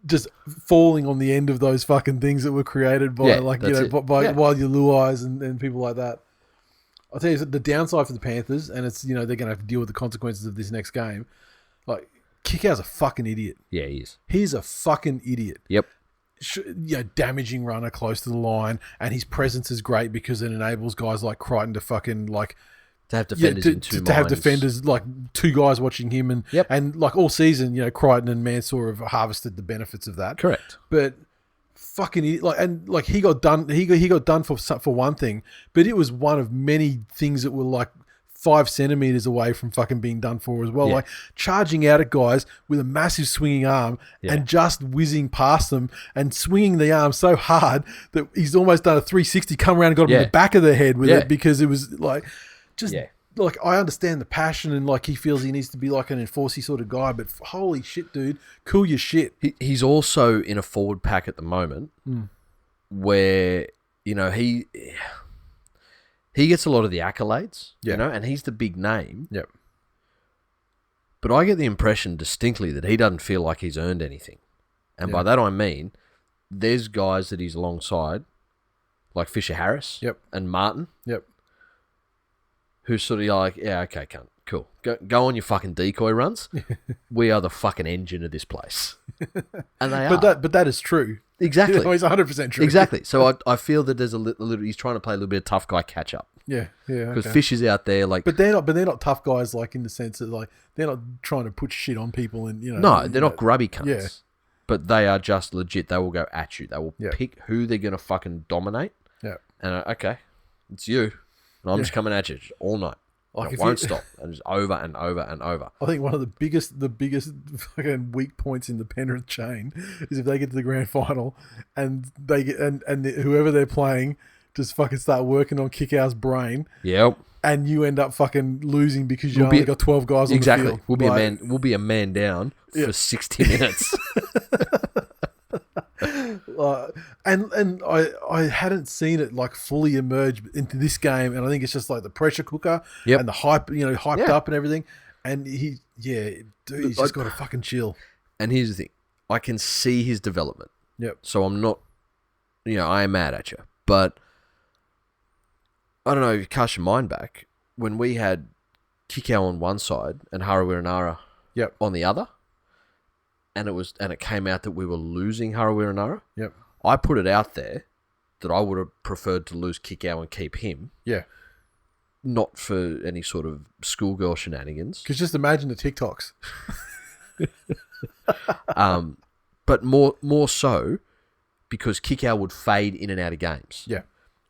just falling on the end of those fucking things that were created by, by your Luais and people like that. I'll tell you, the downside for the Panthers, and it's, they're going to have to deal with the consequences of this next game. Like, Kickout's a fucking idiot. Yeah, he is. He's a fucking idiot. Yep. Damaging runner close to the line, and his presence is great because it enables guys like Crichton to fucking like to have defenders in two minds. To have defenders like 2 guys watching him, and like all season, Crichton and Mansour have harvested the benefits of that. Correct. But fucking he got done. He got done for one thing, but it was one of many things that were like 5 centimeters away from fucking being done for as well. Yeah. Like charging out at guys with a massive swinging arm and just whizzing past them and swinging the arm so hard that he's almost done a 360, come around and got him in the back of the head with it, because it was like just like, I understand the passion and like he feels he needs to be like an enforcey sort of guy, but holy shit, dude, cool your shit. He's also in a forward pack at the moment where, he gets a lot of the accolades, and he's the big name. Yep. But I get the impression distinctly that he doesn't feel like he's earned anything. And by that I mean, there's guys that he's alongside, like Fisher Harris and Martin, who's sort of like, yeah, okay, cunt, cool. Go on your fucking decoy runs. We are the fucking engine of this place. And they are. But that is true. Exactly. It's 100% true. Exactly. So I feel that there's a little, he's trying to play a little bit of tough guy catch up. Yeah. Because Fish is out there like, but they're not tough guys, like in the sense that like they're not trying to put shit on people and No, they're not grubby cunts. Yeah. But they are just legit. They will go at you. They will pick who they're gonna fucking dominate. Yeah. And okay, it's you, and I'm just coming at you all night. Like it won't stop, and just over and over and over. I think one of the biggest fucking weak points in the Penrith chain is if they get to the grand final and they get whoever they're playing just fucking start working on Kickout's brain. Yep. And you end up fucking losing because you only got 12 guys on the field. We'll be a man down for 60 minutes. And I hadn't seen it like fully emerge into this game, and I think it's just like the pressure cooker and the hype, hyped up and everything. And he's just got to fucking chill. And here's the thing, I can see his development. Yep. So I'm not, I am mad at you, but I don't know if you cast your mind back when we had Kikau on one side and Harawira on the other. And it came out that we were losing Harawira. Yep. I put it out there that I would have preferred to lose Kikau and keep him. Yeah. Not for any sort of schoolgirl shenanigans. Because just imagine the TikToks. But more so, because Kikau would fade in and out of games. Yeah.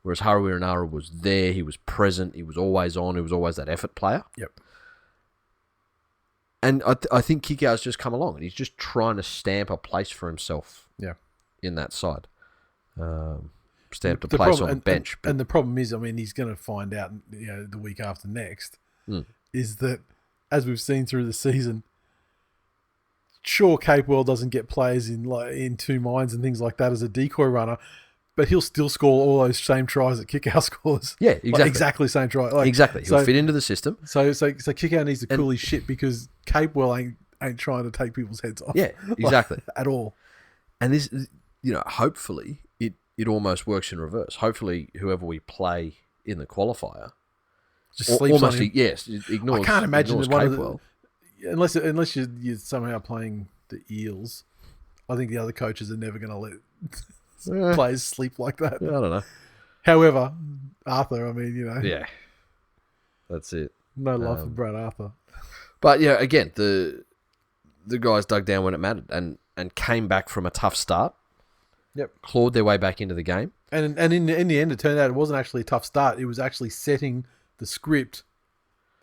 Whereas Haruiranara was there, he was present, he was always on, he was always that effort player. Yep. And I think Kikau's just come along and he's just trying to stamp a place for himself in that side. Stamped a place on the bench. And the problem is, I mean, he's going to find out the week after next, is that, as we've seen through the season, sure, TWiL doesn't get players in two minds and things like that as a decoy runner, but he'll still score all those same tries that Kikau scores. Yeah, exactly. Like, exactly same try. Exactly. He'll fit into the system. So Kikau needs to cool his shit because TWiL ain't trying to take people's heads off. Yeah, exactly. At all. And this, hopefully it almost works in reverse. Hopefully whoever we play in the qualifier just sleeps almost, on him. Yes, ignores. I can't imagine that one of TWiL. Unless you're somehow playing the Eels, I think the other coaches are never going to let players sleep like that. I don't know. However, Arthur, I mean, Yeah, that's it. No love for Brad Arthur. But yeah, again, the guys dug down when it mattered and came back from a tough start. Yep. Clawed their way back into the game. And in the end, it turned out it wasn't actually a tough start. It was actually setting the script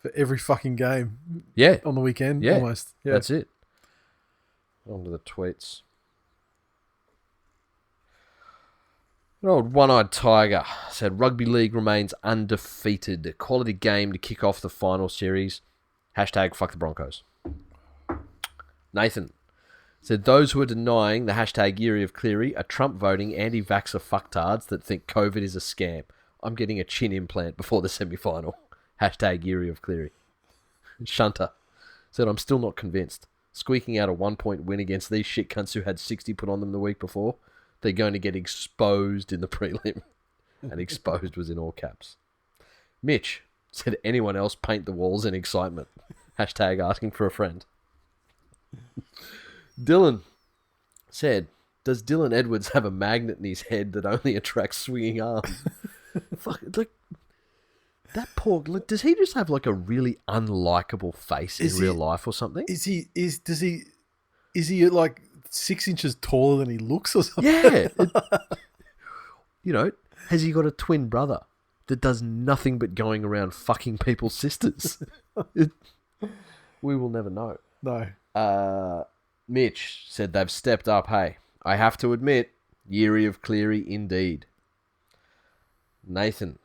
for every fucking game. Yeah. On the weekend, yeah. almost. Yeah. That's it. On to the tweets. An old one-eyed tiger said, Rugby League remains undefeated. A quality game to kick off the final series. Hashtag fuck the Broncos. Nathan said, those who are denying the hashtag Yeary of Cleary are Trump-voting anti-vaxxer fucktards that think COVID is a scam. I'm getting a chin implant before the semi-final. Hashtag Yeary of Cleary. Shunter said, I'm still not convinced. Squeaking out a 1-point win against these shit cunts who had 60 put on them the week before. They're going to get exposed in the prelim. And exposed was in all caps. Mitch said, anyone else paint the walls in excitement. Hashtag asking for a friend. Dylan said, does Dylan Edwards have a magnet in his head that only attracts swinging arms? Fuck, like, that poor... Does he just have like a really unlikable face in real life or something? Is he like 6 inches taller than he looks or something? Yeah. Has he got a twin brother that does nothing but going around fucking people's sisters? We will never know. No. Mitch said they've stepped up, hey. I have to admit, Yeary of Cleary indeed. Nathan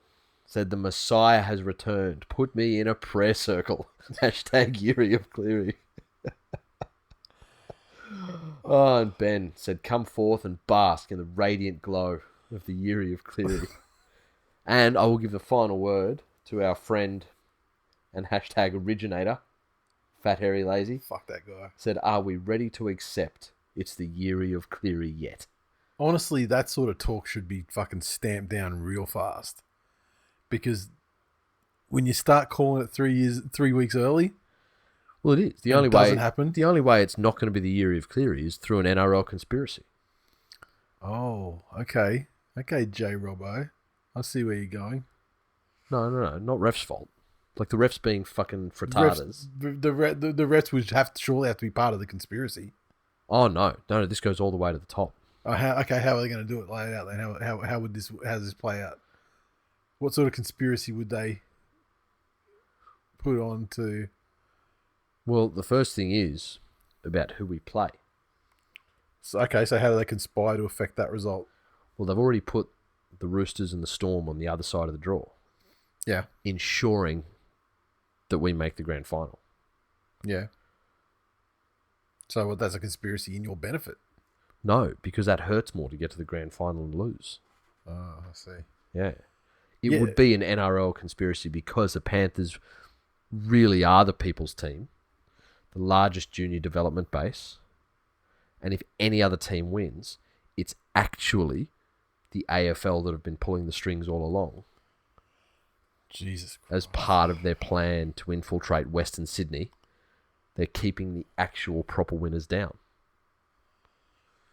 said the Messiah has returned. Put me in a prayer circle. Hashtag Yeary of Cleary. And Ben said, come forth and bask in the radiant glow of the Yeary of Cleary. And I will give the final word to our friend and hashtag originator, Fat Hairy Lazy. Fuck that guy. Said, are we ready to accept it's the Yeary of Cleary yet? Honestly, that sort of talk should be fucking stamped down real fast. Because when you start calling it 3 weeks early... Well, it is. The only way it's not going to be the Yeary of Cleary is through an NRL conspiracy. Oh, okay. Okay, J. Robbo. I see where you're going. No. Not refs' fault. Like the refs being fucking frittatas. The refs would surely have to be part of the conspiracy. Oh, no. No, this goes all the way to the top. Oh, how are they going to do it? Lay it out then. How does this play out? What sort of conspiracy would they put on to... Well, the first thing is about who we play. So how do they conspire to affect that result? Well, they've already put the Roosters and the Storm on the other side of the draw. Yeah. Ensuring that we make the grand final. Yeah. So that's a conspiracy in your benefit? No, because that hurts more to get to the grand final and lose. Oh, I see. Yeah. It would be an NRL conspiracy because the Panthers really are the people's team. The largest junior development base, and if any other team wins, it's actually the AFL that have been pulling the strings all along. Jesus Christ. As part of their plan to infiltrate Western Sydney, they're keeping the actual proper winners down.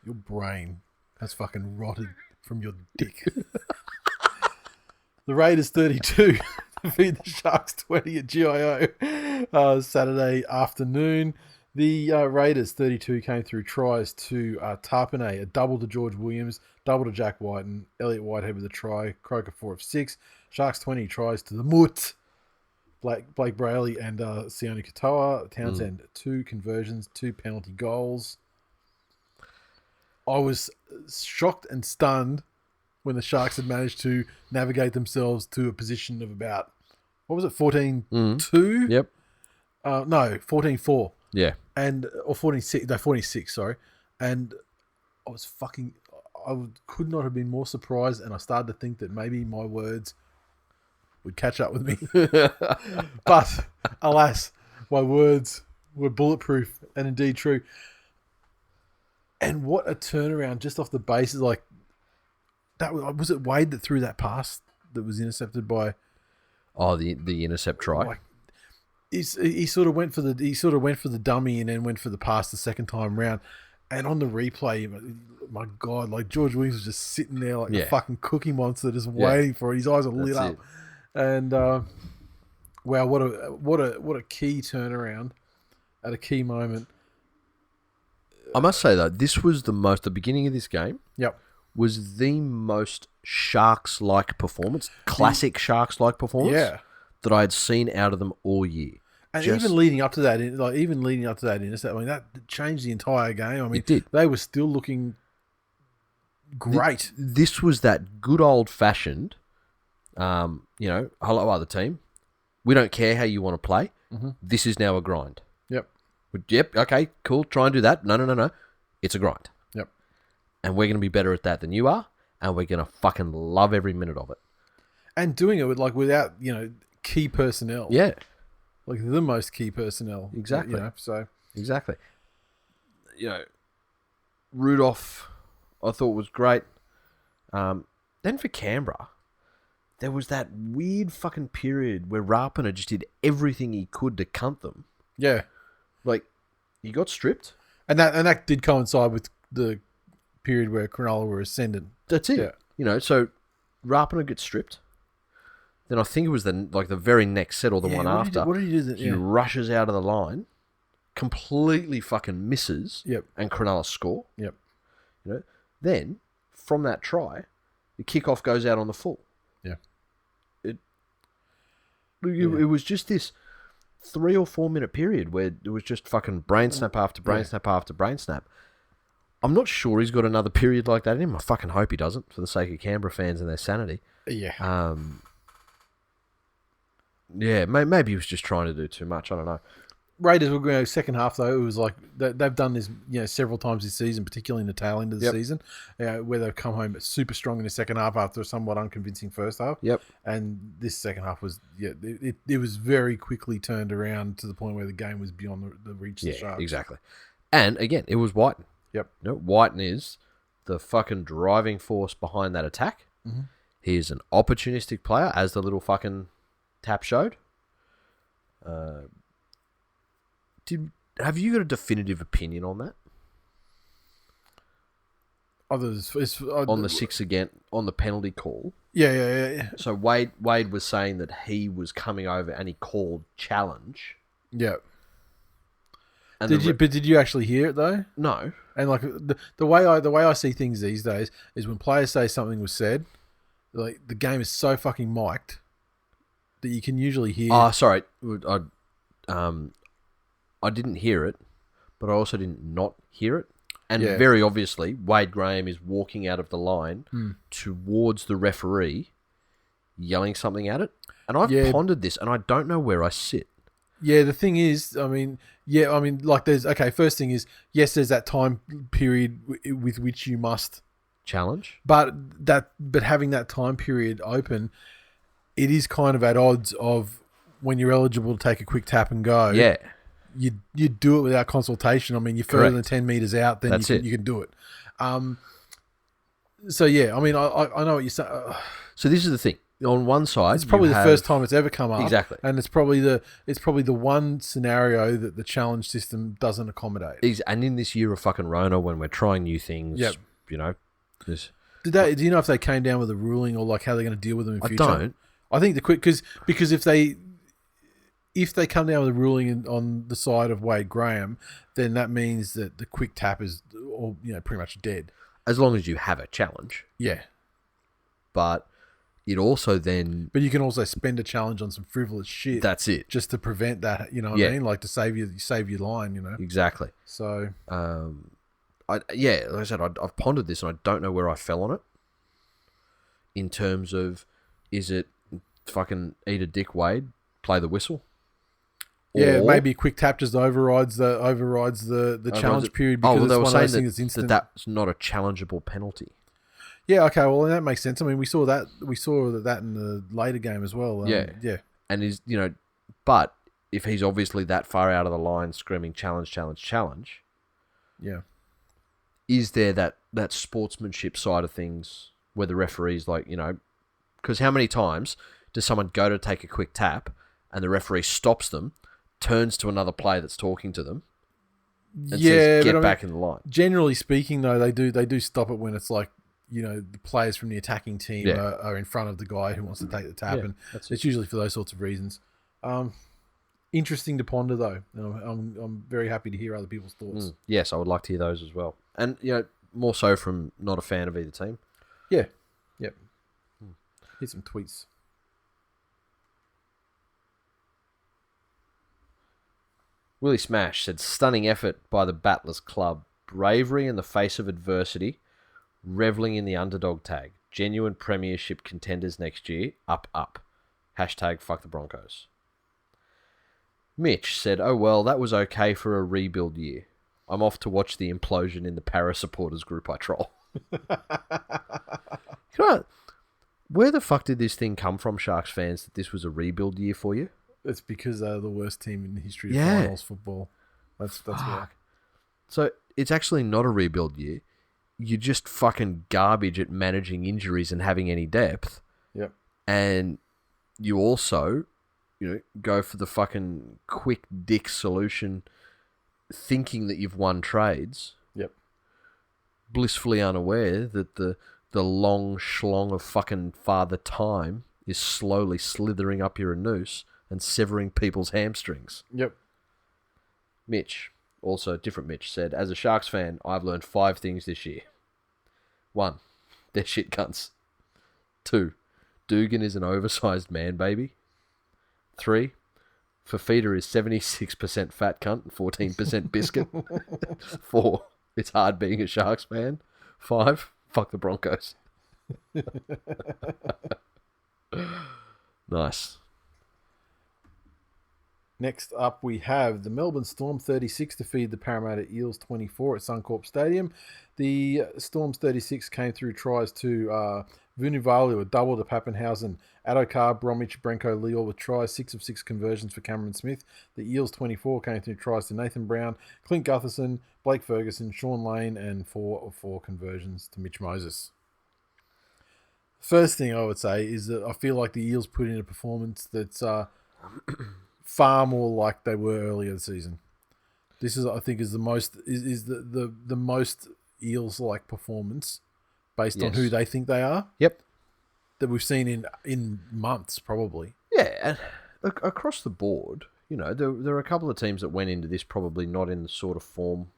Your brain has fucking rotted from your dick. The Raiders 32 defeat the Sharks 20 at GIO Saturday afternoon. The Raiders 32 came through tries to Tarpanay, a double to George Williams, double to Jack White, and Elliot Whitehead with a try. Croker 4 of 6. Sharks 20 tries to the Moot. Blake Brayley and Sione Katoa. Townsend 2 conversions, 2 penalty goals. I was shocked and stunned when the Sharks had managed to navigate themselves to a position of about, what was it, 14-2? Yep. No, 14-4. Yeah. Or 46, sorry. And I could not have been more surprised, and I started to think that maybe my words would catch up with me. But, alas, my words were bulletproof and indeed true. And what a turnaround just off the bases. Like, was it Wade that threw that pass that was intercepted by... Oh, the intercept try. Like, he sort of went for the dummy and then went for the pass the second time round. And on the replay, my God, like George Williams was just sitting there like a fucking cookie monster, just waiting for it. His eyes are lit up. And wow, what a key turnaround at a key moment. I must say though, the beginning of this game. Yep. Was the most Sharks-like performance, classic Sharks-like performance, that I had seen out of them all year. And even leading up to that, intercept, I mean, that changed the entire game. I mean, it did. They were still looking great. This was that good old-fashioned, hello other team. We don't care how you want to play. Mm-hmm. This is now a grind. Yep. Yep, okay, cool, try and do that. No. It's a grind. Yep. And we're going to be better at that than you are, and we're going to fucking love every minute of it. And doing it without, key personnel. Yeah. Like the most key personnel. Exactly. So exactly. Rudolph, I thought was great. Then for Canberra, there was that weird fucking period where Rapana just did everything he could to cunt them. Yeah. Like, he got stripped. And that did coincide with the period where Cronulla were ascendant. That's it. Yeah. So Rapana gets stripped. Then I think it was the very next set or the one after. What did he do? He rushes out of the line, completely fucking misses, yep. And Cronulla score. Yep. Then, from that try, the kickoff goes out on the full. Yeah. It was just this 3 or 4 minute period where it was just fucking brain snap after brain snap after brain snap. I'm not sure he's got another period like that in him. I fucking hope he doesn't, for the sake of Canberra fans and their sanity. Yeah. Yeah, maybe he was just trying to do too much. I don't know. Raiders were going second half though. It was like they've done this, several times this season, particularly in the tail end of the season, where they've come home super strong in the second half after a somewhat unconvincing first half. Yep. And this second half was it was very quickly turned around to the point where the game was beyond the reach of the Sharks. Exactly. And again, it was Whiten. Yep. Whiten is the fucking driving force behind that attack. Mm-hmm. He is an opportunistic player, as the little fucking tap showed. Have you got a definitive opinion on that? On the 6 again, on the penalty call. Yeah. So Wade was saying that he was coming over and he called challenge. Yeah. And did you actually hear it though? No. And like the way I see things these days is when players say something was said, like the game is so fucking mic'd that you can usually hear. Oh, sorry. I didn't hear it, but I also didn't not hear it. And very obviously, Wade Graham is walking out of the line towards the referee, yelling something at it. And I've pondered this, and I don't know where I sit. Yeah, the thing is, first thing is, yes, there's that time period with which you must challenge. But having that time period open, it is kind of at odds of when you're eligible to take a quick tap and go. Yeah. You do it without consultation. I mean, you're further than 10 meters out, then you can do it. So yeah, I mean, I know what you're saying. So this is the thing. On one side, it's probably the first time it's ever come up. Exactly, and it's probably the one scenario that the challenge system doesn't accommodate. And in this year of fucking Rona, when we're trying new things, do you know if they came down with a ruling or like how they're going to deal with them in future? I don't. I think because if they if they come down with a ruling on the side of Wade Graham, then that means that the quick tap is all, pretty much dead. As long as you have a challenge. Yeah. But it also then... But you can also spend a challenge on some frivolous shit. That's it. Just to prevent that, what I mean? Like to save your line, Exactly. So... like I said, I've pondered this and I don't know where I fell on it. In terms of, is it fucking eat a dick, Wade, play the whistle? Yeah, maybe a quick tap just overrides the challenge period because it's one of those things that's instant. That's not a challengeable penalty. Yeah, okay, well that makes sense. I mean, we saw that in the later game as well. Yeah. And but if he's obviously that far out of the line, screaming challenge, challenge, challenge. Yeah. Is there that sportsmanship side of things where the referee's like, because how many times does someone go to take a quick tap and the referee stops them, turns to another player that's talking to them, and says, get back in the line? Generally speaking, though, they do stop it when it's like, the players from the attacking team are in front of the guy who wants to take the tap, and it's usually for those sorts of reasons. Interesting to ponder, though. I'm very happy to hear other people's thoughts. Yes, I would like to hear those as well. And, more so from not a fan of either team. Yeah. Yep. Here's some tweets. Willie Smash said, stunning effort by the Batlers club. Bravery in the face of adversity. Reveling in the underdog tag. Genuine premiership contenders next year. Up, up. Hashtag fuck the Broncos. Mitch said, oh well, that was okay for a rebuild year. I'm off to watch the implosion in the Para supporters group I troll. Where the fuck did this thing come from, Sharks fans, that this was a rebuild year for you? It's because they're the worst team in the history of finals football. That's why. So it's actually not a rebuild year. You're just fucking garbage at managing injuries and having any depth. Yep. And you also, go for the fucking quick dick solution, thinking that you've won trades. Yep. Blissfully unaware that the long schlong of fucking father time is slowly slithering up your noose and severing people's hamstrings. Yep. Mitch, also different Mitch, said, as a Sharks fan, I've learned 5 things this year. 1, they're shit cunts. 2, Dugan is an oversized man baby. 3, Fafita is 76% fat cunt and 14% biscuit. 4, it's hard being a Sharks fan. 5, fuck the Broncos. Nice. Next up, we have the Melbourne Storm 36 defeated the Parramatta Eels 24 at Suncorp Stadium. The Storm's 36 came through tries to Vunivalu, a double to Pappenhausen, Adokar, Bromwich, Brenko, Lior with tries, 6 of 6 conversions for Cameron Smith. The Eels 24 came through tries to Nathan Brown, Clint Gutherson, Blake Ferguson, Sean Lane, and 4 of 4 conversions to Mitch Moses. First thing I would say is that I feel like the Eels put in a performance that's far more like they were earlier this season. This is, I think, is the most the most Eels-like performance based on who they think they are. Yep. That we've seen in months, probably. Yeah, and across the board, there are a couple of teams that went into this probably not in the sort of form,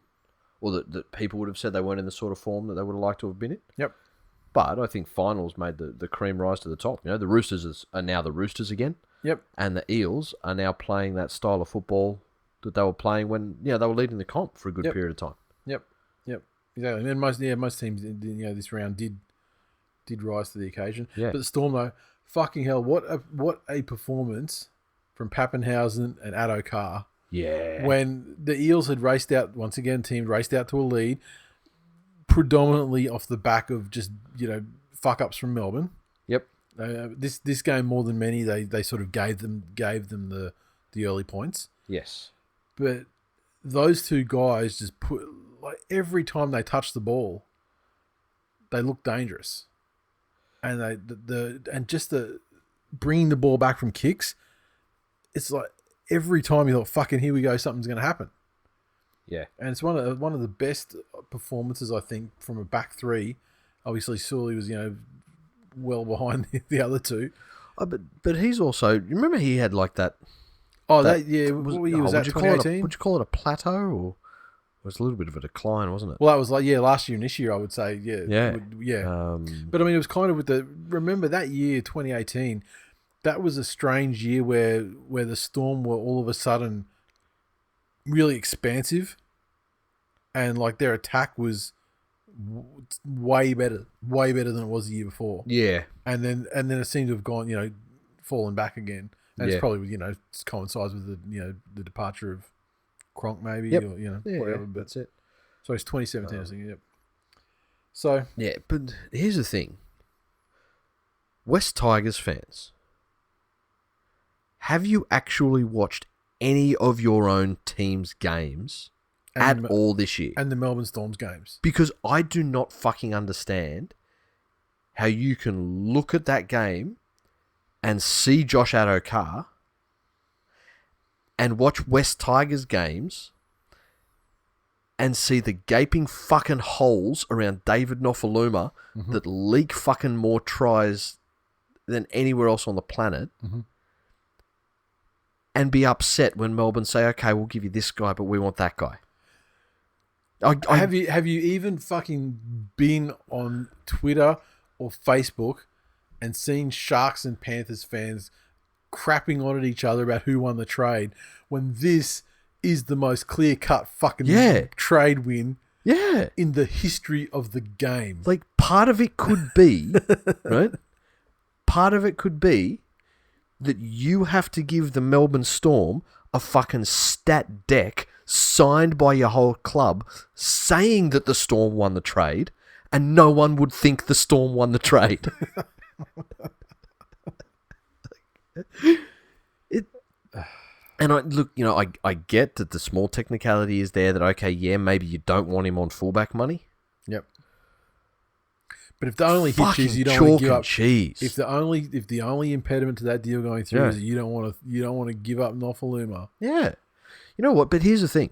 or that people would have said they weren't in the sort of form that they would have liked to have been in. Yep. But I think finals made the cream rise to the top. The Roosters are now the Roosters again. Yep. And the Eels are now playing that style of football that they were playing when they were leading the comp for a good period of time. Yep. Exactly. And most teams this round did rise to the occasion. Yeah. But the Storm, though, fucking hell, what a performance from Pappenhausen and Adokar. Yeah. When the Eels had raced out, once again, team raced out to a lead, predominantly off the back of just, fuck ups from Melbourne. Yep. This game, more than many, they sort of gave them the early points. Yes. But those two guys just put, like, every time they touch the ball, they look dangerous. And the bringing the ball back from kicks, it's like every time you thought, fucking, here we go, something's going to happen. Yeah. And it's one of the best performances, I think, from a back three. Obviously, Sully was, well behind the other two. Oh, but he's also, you remember he had like that Oh, That yeah. What year was that? 2018. Would you call it a plateau, or it was a little bit of a decline, wasn't it? Well, that was like last year and this year. I would say Yeah. yeah. But I mean, it was kind of with the remember that year 2018. That was a strange year where the Storm were all of a sudden really expansive, and like their attack was way better than it was the year before. Yeah. And then it seemed to have gone, fallen back again. And it's probably, it coincides with the departure of Kronk maybe, Yep. or, Yeah, whatever. But that's it. so it's 2017, I think, yep. So. Yeah, but here's the thing. West Tigers fans, have you actually watched any of your own team's games at all this year? And the Melbourne Storm's games. Because I do not fucking understand how you can look at that game and see Josh Adokar and watch West Tigers games and see the gaping fucking holes around David Nofaluma that leak fucking more tries than anywhere else on the planet, and be upset when Melbourne say, okay, we'll give you this guy, but we want that guy. Have you even fucking been on Twitter or Facebook and seen Sharks and Panthers fans crapping on at each other about who won the trade when this is the most clear-cut fucking trade win in the history of the game? Like, part of it could be, right? Part of it could be that you have to give the Melbourne Storm a fucking stat deck signed by your whole club saying that the Storm won the trade, and no one would think the Storm won the trade. And I get that the small technicality is there that, okay, yeah, maybe you don't want him on fullback money. Yep. But if the only hitch is you don't want to give up cheese. If the only impediment to that deal going through is that you don't want to give up Nofaluma. Yeah. You know what? But here's the thing.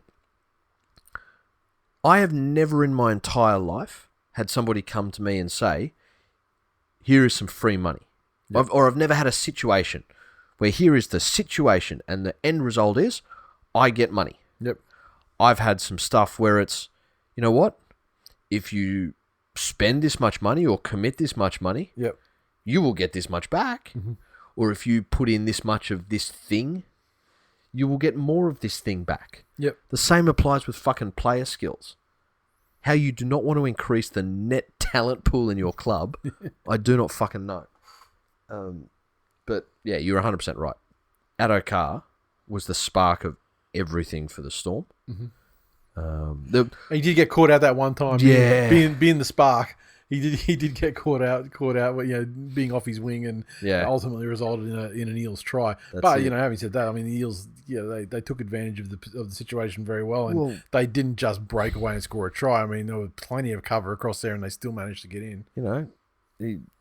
I have never in my entire life had somebody come to me and say, here is some free money. Yep. I've never had a situation where here is the situation and the end result is I get money. Yep. I've had some stuff where it's, you know what? If you spend this much money or commit this much money, yep, you will get this much back. Or if you put in this much of this thing, you will get more of this thing back. Yep. The same applies with fucking player skills. How you do not want to increase the net talent pool in your club, I do not fucking know. But yeah, you're 100% right. Adokar was the spark of everything for the Storm. He did get caught out that one time. Yeah, being the spark, he did get caught out, being off his wing, and ultimately resulted in an Eels try. But having said that, I mean the Eels, they took advantage of the situation very well, and they didn't just break away and score a try. I mean there was plenty of cover across there, and they still managed to get in.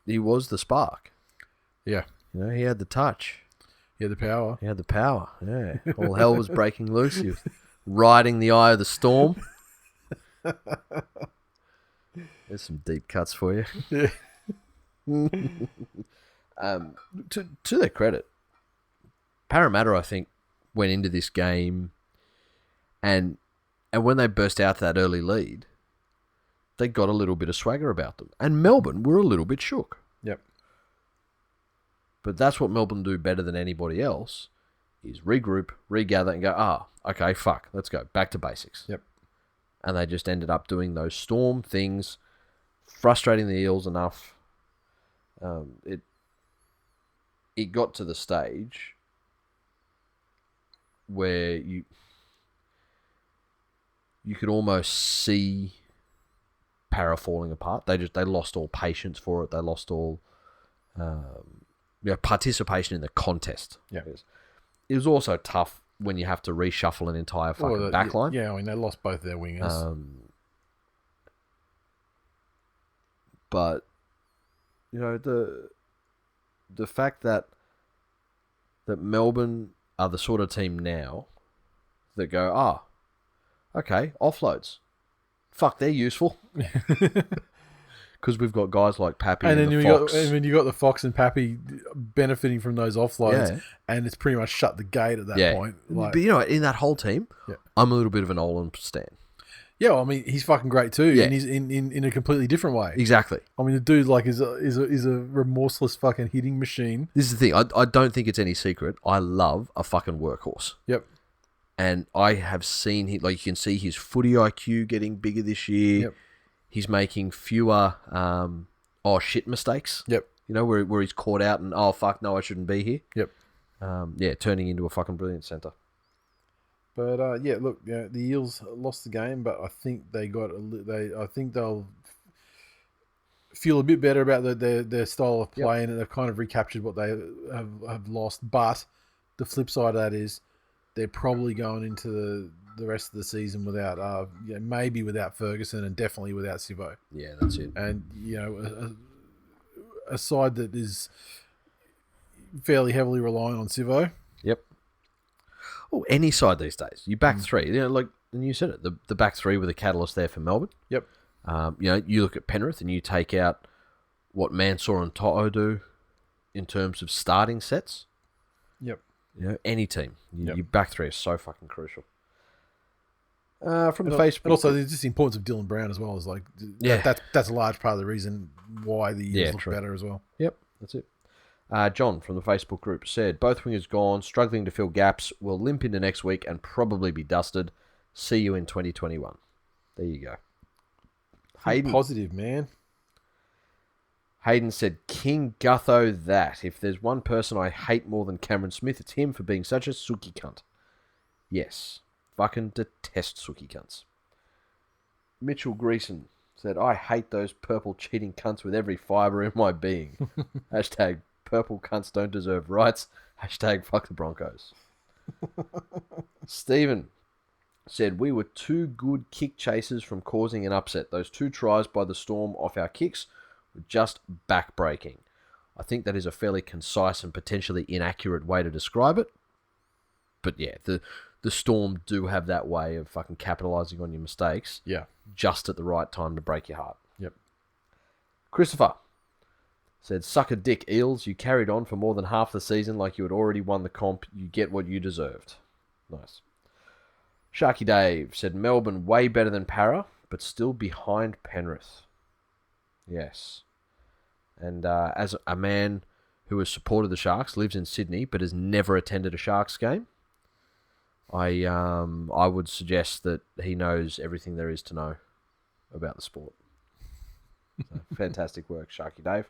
He was the spark. Yeah, he had the touch. He had the power. Yeah, all hell was breaking loose. He was riding the eye of the storm. There's some deep cuts for you. Yeah. To their credit, Parramatta, I think, went into this game, and when they burst out that early lead, they got a little bit of swagger about them. And Melbourne were a little bit shook. Yep. But that's what Melbourne do better than anybody else, is regroup, regather, and go, okay, fuck, let's go. Back to basics. Yep. And they just ended up doing those Storm things, frustrating the Eels enough. It got to the stage where you could almost see Para falling apart. They lost all patience for it. They lost all participation in the contest. Yeah. It was also tough when you have to reshuffle an entire fucking backline. Yeah, I mean, they lost both their wingers. But, the fact that Melbourne are the sort of team now that go, okay, offloads. Fuck, they're useful. because we've got guys like Pappy And and, then the Fox. you got the Fox and Pappy benefiting from those offloads, Yeah. and it's pretty much shut the gate at that point. But you know, in that whole team, I'm a little bit of an Olin stan. Yeah, well, I mean, he's fucking great too, Yeah. and he's in a completely different way. Exactly. I mean, the dude like is a remorseless fucking hitting machine. This is the thing. I don't think it's any secret. I love a fucking workhorse. Yep. And I have seen you can see his footy IQ getting bigger this year. Yep. He's making fewer shit mistakes. Yep. You know, where he's caught out and fuck no, I shouldn't be here. Yep. Turning into a fucking brilliant centre. But look, the Eels lost the game, but I think I think they'll feel a bit better about their style of play, and they've kind of recaptured what they have lost. But the flip side of that is they're probably going into the rest of the season without, maybe without Ferguson, and definitely without Sivo. Yeah, that's it. And a side that is fairly heavily reliant on Sivo. Yep. Oh, any side these days. You back three. You know, and you said it. The back three were the catalyst there for Melbourne. Yep. You look at Penrith and you take out what Mansour and Toto do in terms of starting sets. Yep. Any team. Your back three is so fucking crucial. From Facebook. And also, there's just the importance of Dylan Brown as well. Is that's a large part of the reason why the Eels look better as well. Yep, that's it. John from the Facebook group said, both wingers gone, struggling to fill gaps, will limp into next week and probably be dusted. See you in 2021. There you go. Hayden, positive, man. Hayden said, King Gutho that. If there's one person I hate more than Cameron Smith, it's him for being such a sookie cunt. Yes. Fucking detest sookie cunts. Mitchell Greason said, I hate those purple cheating cunts with every fibre in my being. Hashtag purple cunts don't deserve rights. Hashtag fuck the Broncos. Stephen said, we were two good kick chasers from causing an upset. Those 2 tries by the Storm off our kicks were just backbreaking. I think that is a fairly concise and potentially inaccurate way to describe it. But yeah, the Storm do have that way of fucking capitalising on your mistakes. Yeah. Just at the right time to break your heart. Yep. Christopher said, suck a dick, Eels. You carried on for more than half the season like you had already won the comp. You get what you deserved. Nice. Sharky Dave said, Melbourne way better than Para, but still behind Penrith. Yes. And as a man who has supported the Sharks, lives in Sydney, but has never attended a Sharks game, I would suggest that he knows everything there is to know about the sport. So, fantastic work, Sharky Dave.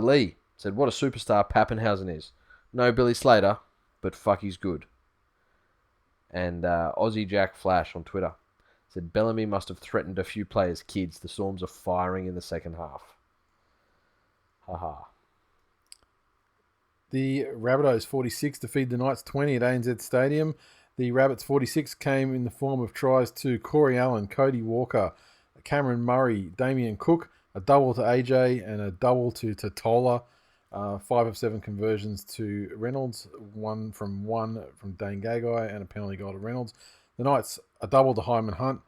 Lee said, what a superstar Pappenhausen is. No Billy Slater, but fuck he's good. And Aussie Jack Flash on Twitter said, Bellamy must have threatened a few players' kids. The Storms are firing in the second half. Haha. The Rabbitohs 46 defeat the Knights 20 at ANZ Stadium. The Rabbits 46 came in the form of tries to Corey Allen, Cody Walker, Cameron Murray, Damien Cook, a double to AJ and a double to Totola. 5 of 7 conversions to Reynolds, one from Dane Gagai, and a penalty goal to Reynolds. The Knights, a double to Hyman Hunt.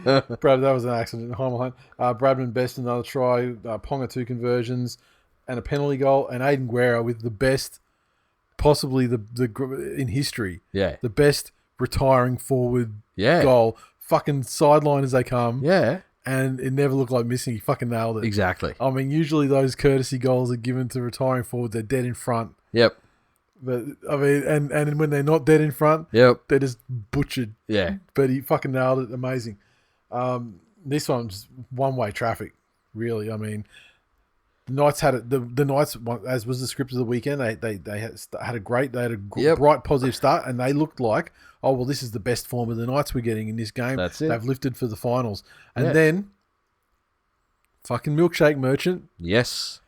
Brad, that was an accident. Hyman Hunt. Bradman Best, another try. Ponga, 2 conversions and a penalty goal. And Aiden Guerra with the best, possibly the in history. Yeah. The best retiring forward Yeah. goal. Fucking sideline as they come. Yeah. And it never looked like missing. He fucking nailed it. Exactly. I mean, usually those courtesy goals are given to retiring forwards. They're dead in front. Yep. But I mean, and when they're not dead in front, Yep. they're just butchered. Yeah. But he fucking nailed it. Amazing. This one's one-way traffic, really. I mean, the Knights had it. The Knights, as was the script of the weekend, they had a great, bright, positive start, and they looked like, oh well, this is the best form of the Knights we're getting in this game. That's it. They've lifted for the finals, and then fucking milkshake merchant. Yes.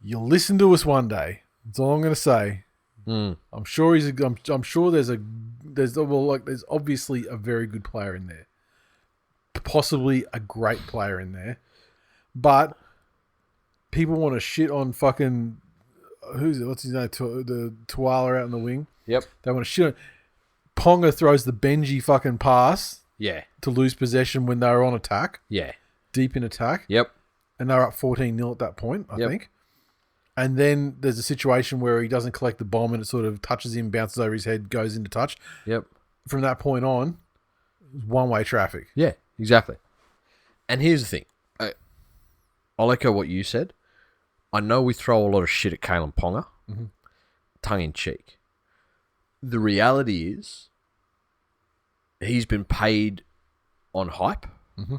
You'll listen to us one day. That's all I'm going to say. Mm. I'm sure I'm sure there's obviously a very good player in there, possibly a great player in there, but people want to shit on fucking what's his name, the TWiL out in the wing. Yep. They want to shit on. Ponga throws the Benji fucking pass. Yeah. To lose possession when they were on attack. Yeah. deep in attack. Yep. And they're up 14-0 at that point, I think. And then there's a situation where he doesn't collect the bomb and it sort of touches him, bounces over his head, goes into touch. Yep. From that point on, one-way traffic. Yeah, exactly. And here's the thing. I'll echo what you said. I know we throw a lot of shit at Kalen Ponga, tongue in cheek. The reality is, he's been paid on hype. Mm-hmm.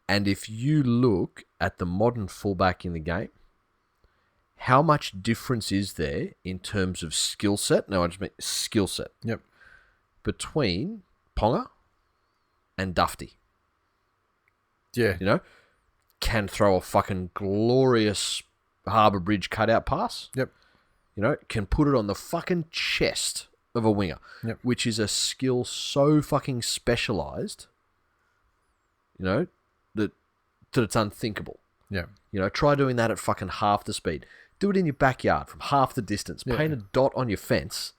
And if you look at the modern fullback in the game, how much difference is there in terms of skill set? No, I just mean skill set. Yep. Between Ponga and Dufty. Yeah. You know? Can throw a fucking glorious Harbour Bridge cutout pass. Yep. You know? Can put it on the fucking chest of a winger. Yep. Which is a skill so fucking specialised, you know, that it's unthinkable. Yeah. You know, try doing that at fucking half the speed. Do it in your backyard from half the distance. Yeah. Paint a dot on your fence.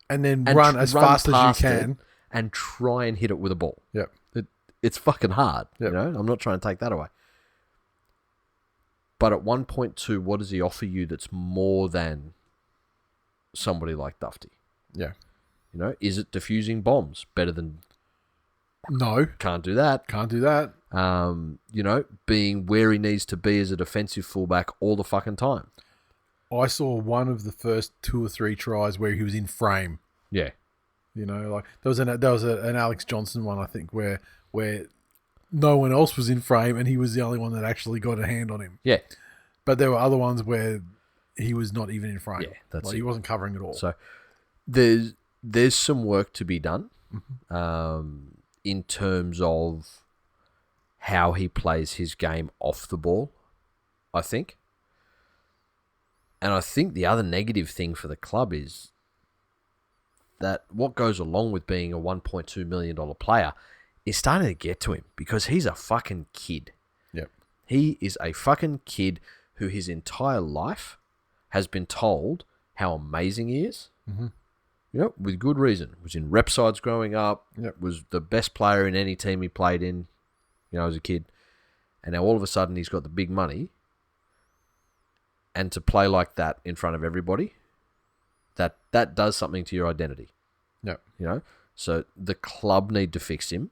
And then run as fast as you can. And try and hit it with a ball. Yep. It's fucking hard. Yep. You know, I'm not trying to take that away. But at 1.2, what does he offer you that's more than somebody like Dufty? Yeah. You know, is it diffusing bombs better than... No. Can't do that. Can't do that. You know, being where he needs to be as a defensive fullback all the fucking time. I saw one of the first 2 or 3 tries where he was in frame. Yeah. You know, like there was an Alex Johnson one, I think, where no one else was in frame and he was the only one that actually got a hand on him. Yeah. But there were other ones where he was not even in frame. Yeah, that's like it. He wasn't covering at all. So there's some work to be done in terms of how he plays his game off the ball, I think. And I think the other negative thing for the club is that what goes along with being a $1.2 million player is starting to get to him because he's a fucking kid. Yep. He is a fucking kid who his entire life has been told how amazing he is. Mm-hmm. You know, with good reason. Was in rep sides growing up. Yep. Was the best player in any team he played in, you know, as a kid. And now all of a sudden he's got the big money. And to play like that in front of everybody, that does something to your identity. Yep. You know? So the club need to fix him.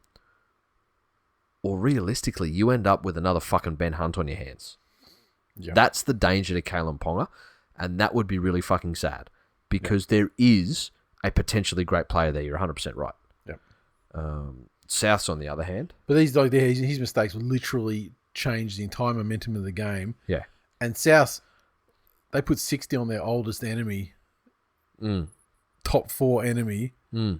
Or realistically, you end up with another fucking Ben Hunt on your hands. Yep. That's the danger to Kalen Ponga. And that would be really fucking sad. Because there is a potentially great player there. You're 100% right. Yep. South's on the other hand. But his mistakes would literally change the entire momentum of the game. Yeah. And South, they put 60 on their oldest enemy, top 4 enemy, the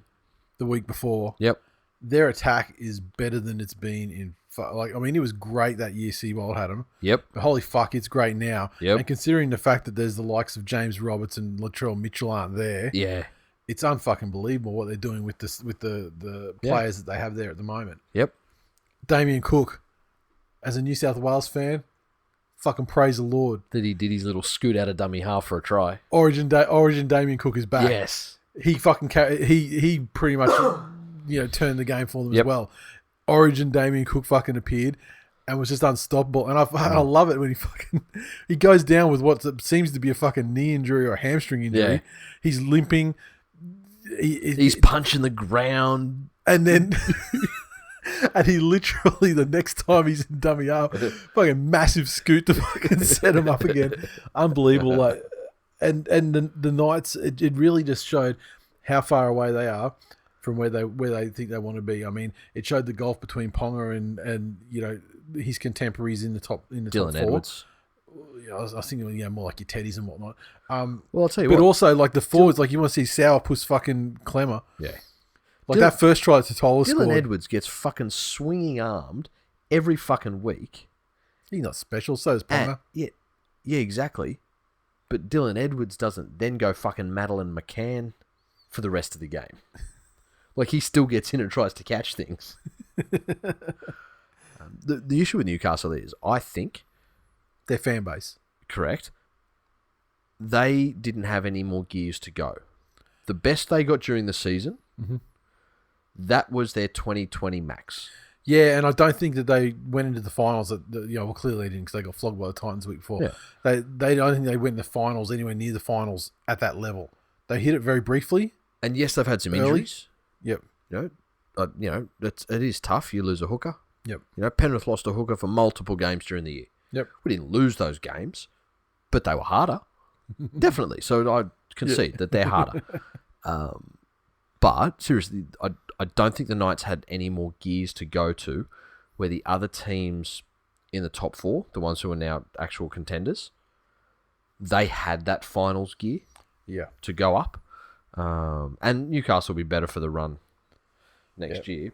week before. Yep. Their attack is better than it's been in... it was great that year Seabold had them. Yep. But holy fuck, it's great now. Yep. And considering the fact that there's the likes of James Roberts and Latrell Mitchell aren't there, Yeah. it's unfucking believable what they're doing with this with the players that they have there at the moment. Yep. Damien Cook, as a New South Wales fan, fucking praise the Lord. That he did his little scoot out of dummy half for a try. Origin Damien Cook is back. Yes. He fucking he pretty much turned the game for them Yep. as well. Origin Damien Cook fucking appeared and was just unstoppable. And I love it when he goes down with what seems to be a fucking knee injury or a hamstring injury. Yeah. He's limping. He's punching the ground. And then and he literally, the next time he's in dummy half, fucking massive scoot to fucking set him up again. Unbelievable. Like, and the Knights, it really just showed how far away they are from where they think they want to be. I mean, it showed the gulf between Ponga and his contemporaries in the top Dylan top 4. Edwards. I was thinking, more like your Teddies and whatnot. Well, I'll tell you but what. also like the forwards, like you want to see Sourpuss fucking Clemmer. Yeah. Like that first try that TWiL Dylan scored. Edwards gets fucking swinging armed every fucking week. He's not special, so is Ponga. Yeah, exactly. But Dylan Edwards doesn't then go fucking Madeline McCann for the rest of the game. Like, he still gets in and tries to catch things. The issue with Newcastle is, I think... Their fan base. Correct. They didn't have any more gears to go. The best they got during the season, that was their 2020 max. Yeah, and I don't think that they went into the finals. Well, clearly they didn't because they got flogged by the Titans the week before. Yeah. They don't think they went in the finals anywhere near the finals at that level. They hit it very briefly. And yes, they've had some Early. injuries. Yep. It is tough. You lose a hooker. Yep. Penrith lost a hooker for multiple games during the year. Yep. We didn't lose those games, but they were harder. Definitely. So I concede that they're harder. But seriously, I don't think the Knights had any more gears to go to where the other teams in the top four, the ones who are now actual contenders, they had that finals gear to go up. And Newcastle will be better for the run next year.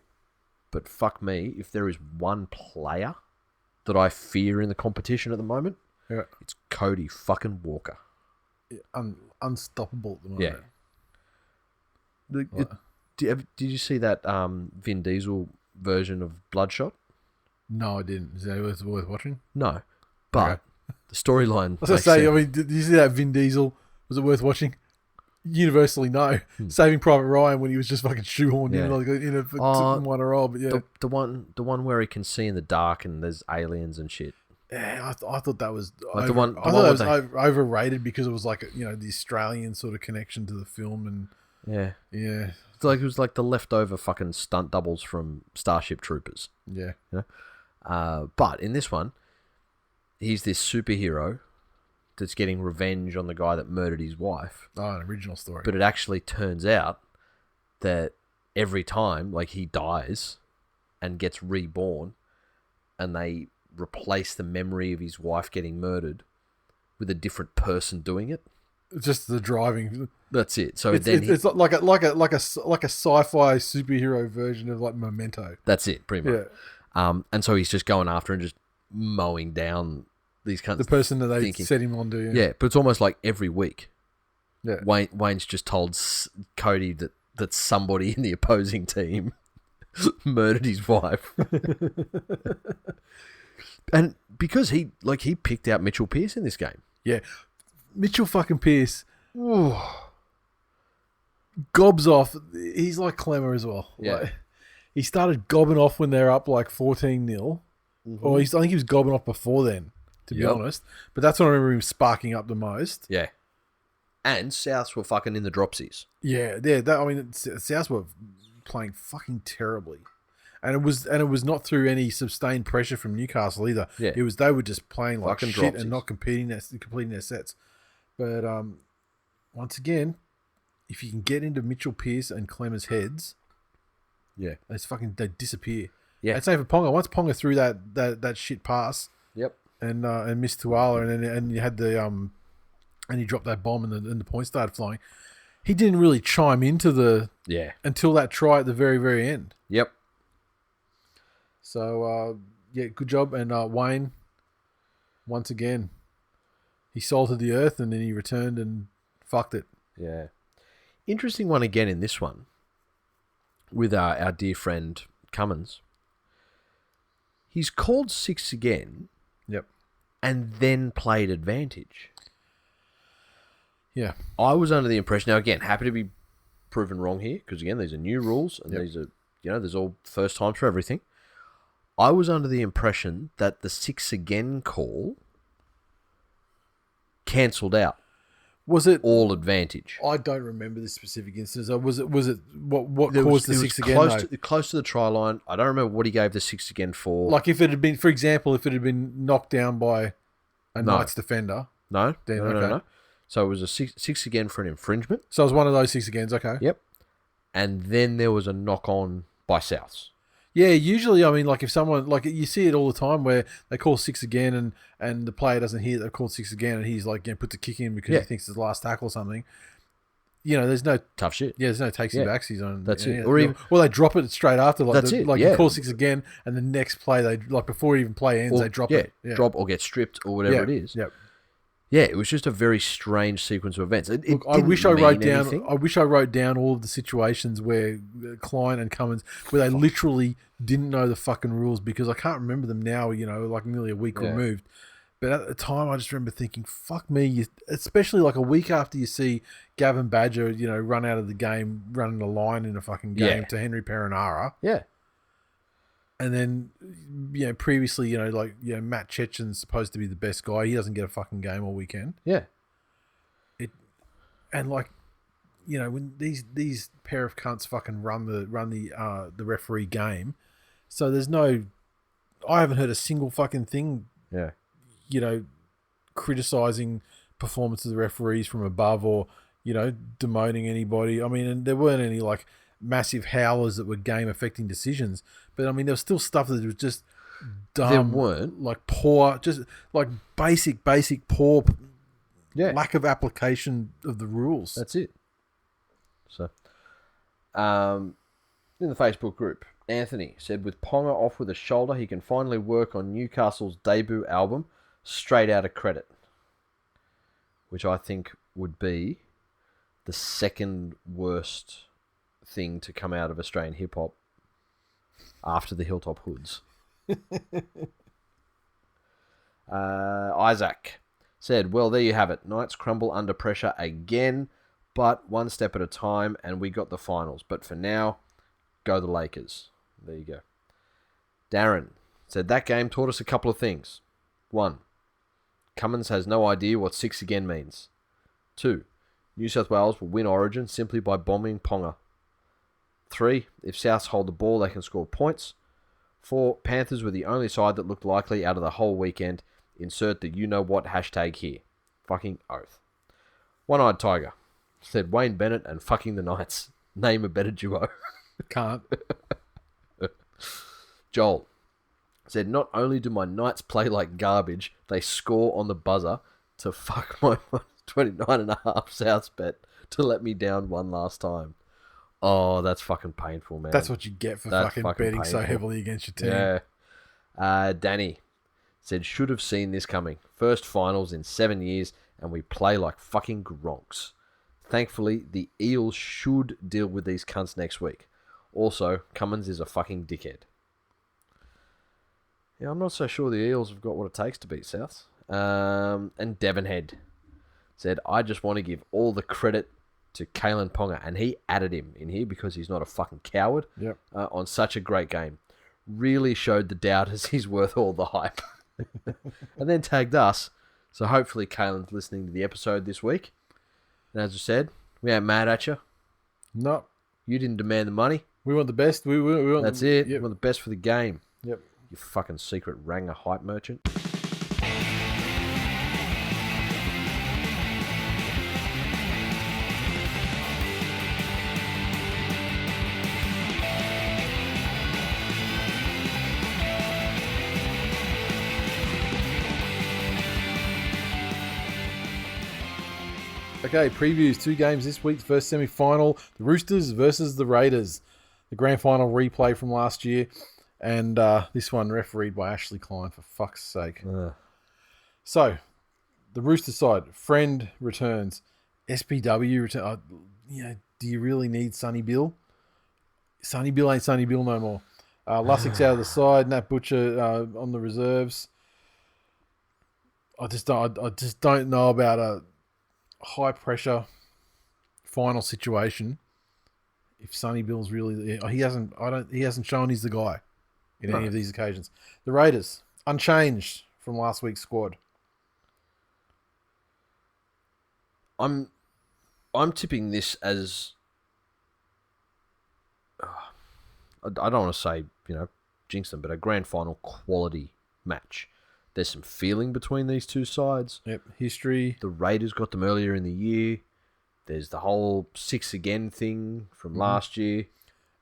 But fuck me, if there is one player that I fear in the competition at the moment, it's Cody fucking Walker. Unstoppable at the moment. Did you see that Vin Diesel version of Bloodshot? No, I didn't. Is that worth watching? No, but the storyline. I was going to say, I mean, did you see that Vin Diesel? Was it worth watching? Universally, no. Saving Private Ryan when he was just fucking shoehorned in a minor role, but the one where he can see in the dark and there's aliens and shit. Yeah, I thought that was like the one overrated because it was like the Australian sort of connection to the film and yeah. It's like it was like the leftover fucking stunt doubles from Starship Troopers. Yeah. But in this one, he's this superhero that's getting revenge on the guy that murdered his wife. Oh, an original story. But it actually turns out that every time, like, he dies and gets reborn, and they replace the memory of his wife getting murdered with a different person doing it. Just the driving. That's it. So it's like a sci-fi superhero version of like Memento. That's it, pretty much. Yeah. And so he's just going after and just mowing down these kinds. The person that they set him on to. Yeah, but it's almost like every week. Yeah. Wayne's just told Cody that somebody in the opposing team murdered his wife. And because he picked out Mitchell Pearce in this game. Yeah. Mitchell fucking Pearce gobs off. He's like Clemmer as well. Yeah. Like, he started gobbing off when they're up like 14-0. Mm-hmm. Or I think he was gobbing off before then, to be honest. But that's when I remember him sparking up the most. Yeah. And Souths were fucking in the dropsies. Yeah. Souths were playing fucking terribly. And it was not through any sustained pressure from Newcastle either. Yeah. It was they were just playing like fucking shit dropsies. and not completing their sets. But once again, if you can get into Mitchell Pearce and Clemmer's heads, they disappear. Yeah. And same for Ponga. Once Ponga threw that shit pass, and missed TWiL, and you had the and he dropped that bomb and the points started flying. He didn't really chime into until that try at the very, very end. Yep. So good job. And Wayne, once again, he salted the earth and then he returned and fucked it. Yeah. Interesting one again in this one with our dear friend Cummins. He's called 6 again. Yep. And then played advantage. Yeah. I was under the impression, now again, happy to be proven wrong here, because again, these are new rules and these are, there's all first times for everything. I was under the impression that the 6 again call cancelled out. Was it all advantage? I don't remember this specific instance. Was it what caused the 6 again? Close to the try line. I don't remember what he gave the 6 again for. Like if it had been, for example, if it had been knocked down by a Knights defender. No. So it was a 6 again for an infringement. So it was one of those 6 agains. Okay. Yep. And then there was a knock on by Souths. Yeah, usually, I mean, like if someone, like you see it all the time where they call 6 again and the player doesn't hear they've called 6 again and he's like, puts a kick in because he thinks it's the last tackle or something. There's no tough shit. Yeah, there's no takesy backsies on. That's it. Or they drop it straight after. Like that's it. Like you call 6 again and the next play they before even play ends they drop it. Yeah. Drop or get stripped or whatever it is. Yep. Yeah, it was just a very strange sequence of events. I wish I wrote down all of the situations where Klein and Cummins where they literally didn't know the fucking rules because I can't remember them now. Like nearly a week removed. But at the time, I just remember thinking, "Fuck me!" Especially like a week after you see Gavin Badger, run out of the game, running a line in a fucking game to Henry Perinara. Yeah. And then, previously, Matt Chechen's supposed to be the best guy. He doesn't get a fucking game all weekend. Yeah. And when these pair of cunts fucking run the referee game, so there's no, I haven't heard a single fucking thing. Yeah. Criticizing performances of referees from above or demoting anybody. I mean, and there weren't any massive howlers that were game affecting decisions, but I mean there was still stuff that was just dumb. There weren't poor, just basic poor. Yeah. Lack of application of the rules. That's it. So, in the Facebook group, Anthony said, with Ponga off with a shoulder, he can finally work on Newcastle's debut album, Straight Outta Credit, which I think would be the second worst thing to come out of Australian hip hop after the Hilltop Hoods. Isaac said, well, there you have it. Knights crumble under pressure again, but one step at a time, and we got the finals. But for now, go the Lakers. There you go. Darren said, that game taught us a couple of things. 1, Cummins has no idea what 6 again means. 2, New South Wales will win Origin simply by bombing Ponga. 3, if Souths hold the ball, they can score points. 4, Panthers were the only side that looked likely out of the whole weekend. Insert the you-know-what hashtag here. Fucking oath. One-Eyed Tiger said, Wayne Bennett and fucking the Knights. Name a better duo. Can't. Joel said, not only do my Knights play like garbage, they score on the buzzer to fuck my 29.5 Souths bet to let me down one last time. Oh, that's fucking painful, man. That's what you get for fucking betting so heavily against your team. Yeah. Danny said, should have seen this coming. First finals in 7 years, and we play like fucking Gronks. Thankfully, the Eels should deal with these cunts next week. Also, Cummins is a fucking dickhead. Yeah, I'm not so sure the Eels have got what it takes to beat Souths. And Devonhead said, I just want to give all the credit to Kalen Ponga, and he added him in here because he's not a fucking coward. Yep. On such a great game. Really showed the doubters he's worth all the hype. And then tagged us. So hopefully Kalen's listening to the episode this week. And as I said, we ain't mad at you. No. You didn't demand the money. We want the best. We want That's it. Yep. We want the best for the game. Yep. You fucking secret Ranger hype merchant. Okay, previews. 2 games this week. First semi-final, the Roosters versus the Raiders. The grand final replay from last year. And this one refereed by Ashley Klein, for fuck's sake. So, the Rooster side, Friend returns. SPW returns. Do you really need Sonny Bill? Sonny Bill ain't Sonny Bill no more. Lussick's out of the side. Nat Butcher on the reserves. I just don't know about a high pressure final situation. If Sonny Bill's really, he hasn't shown he's the guy in any of these occasions. The Raiders unchanged from last week's squad. I'm tipping this as I don't want to say jinx them, but a grand final quality match. There's some feeling between these two sides. Yep, history. The Raiders got them earlier in the year. There's the whole 6 again thing from last year.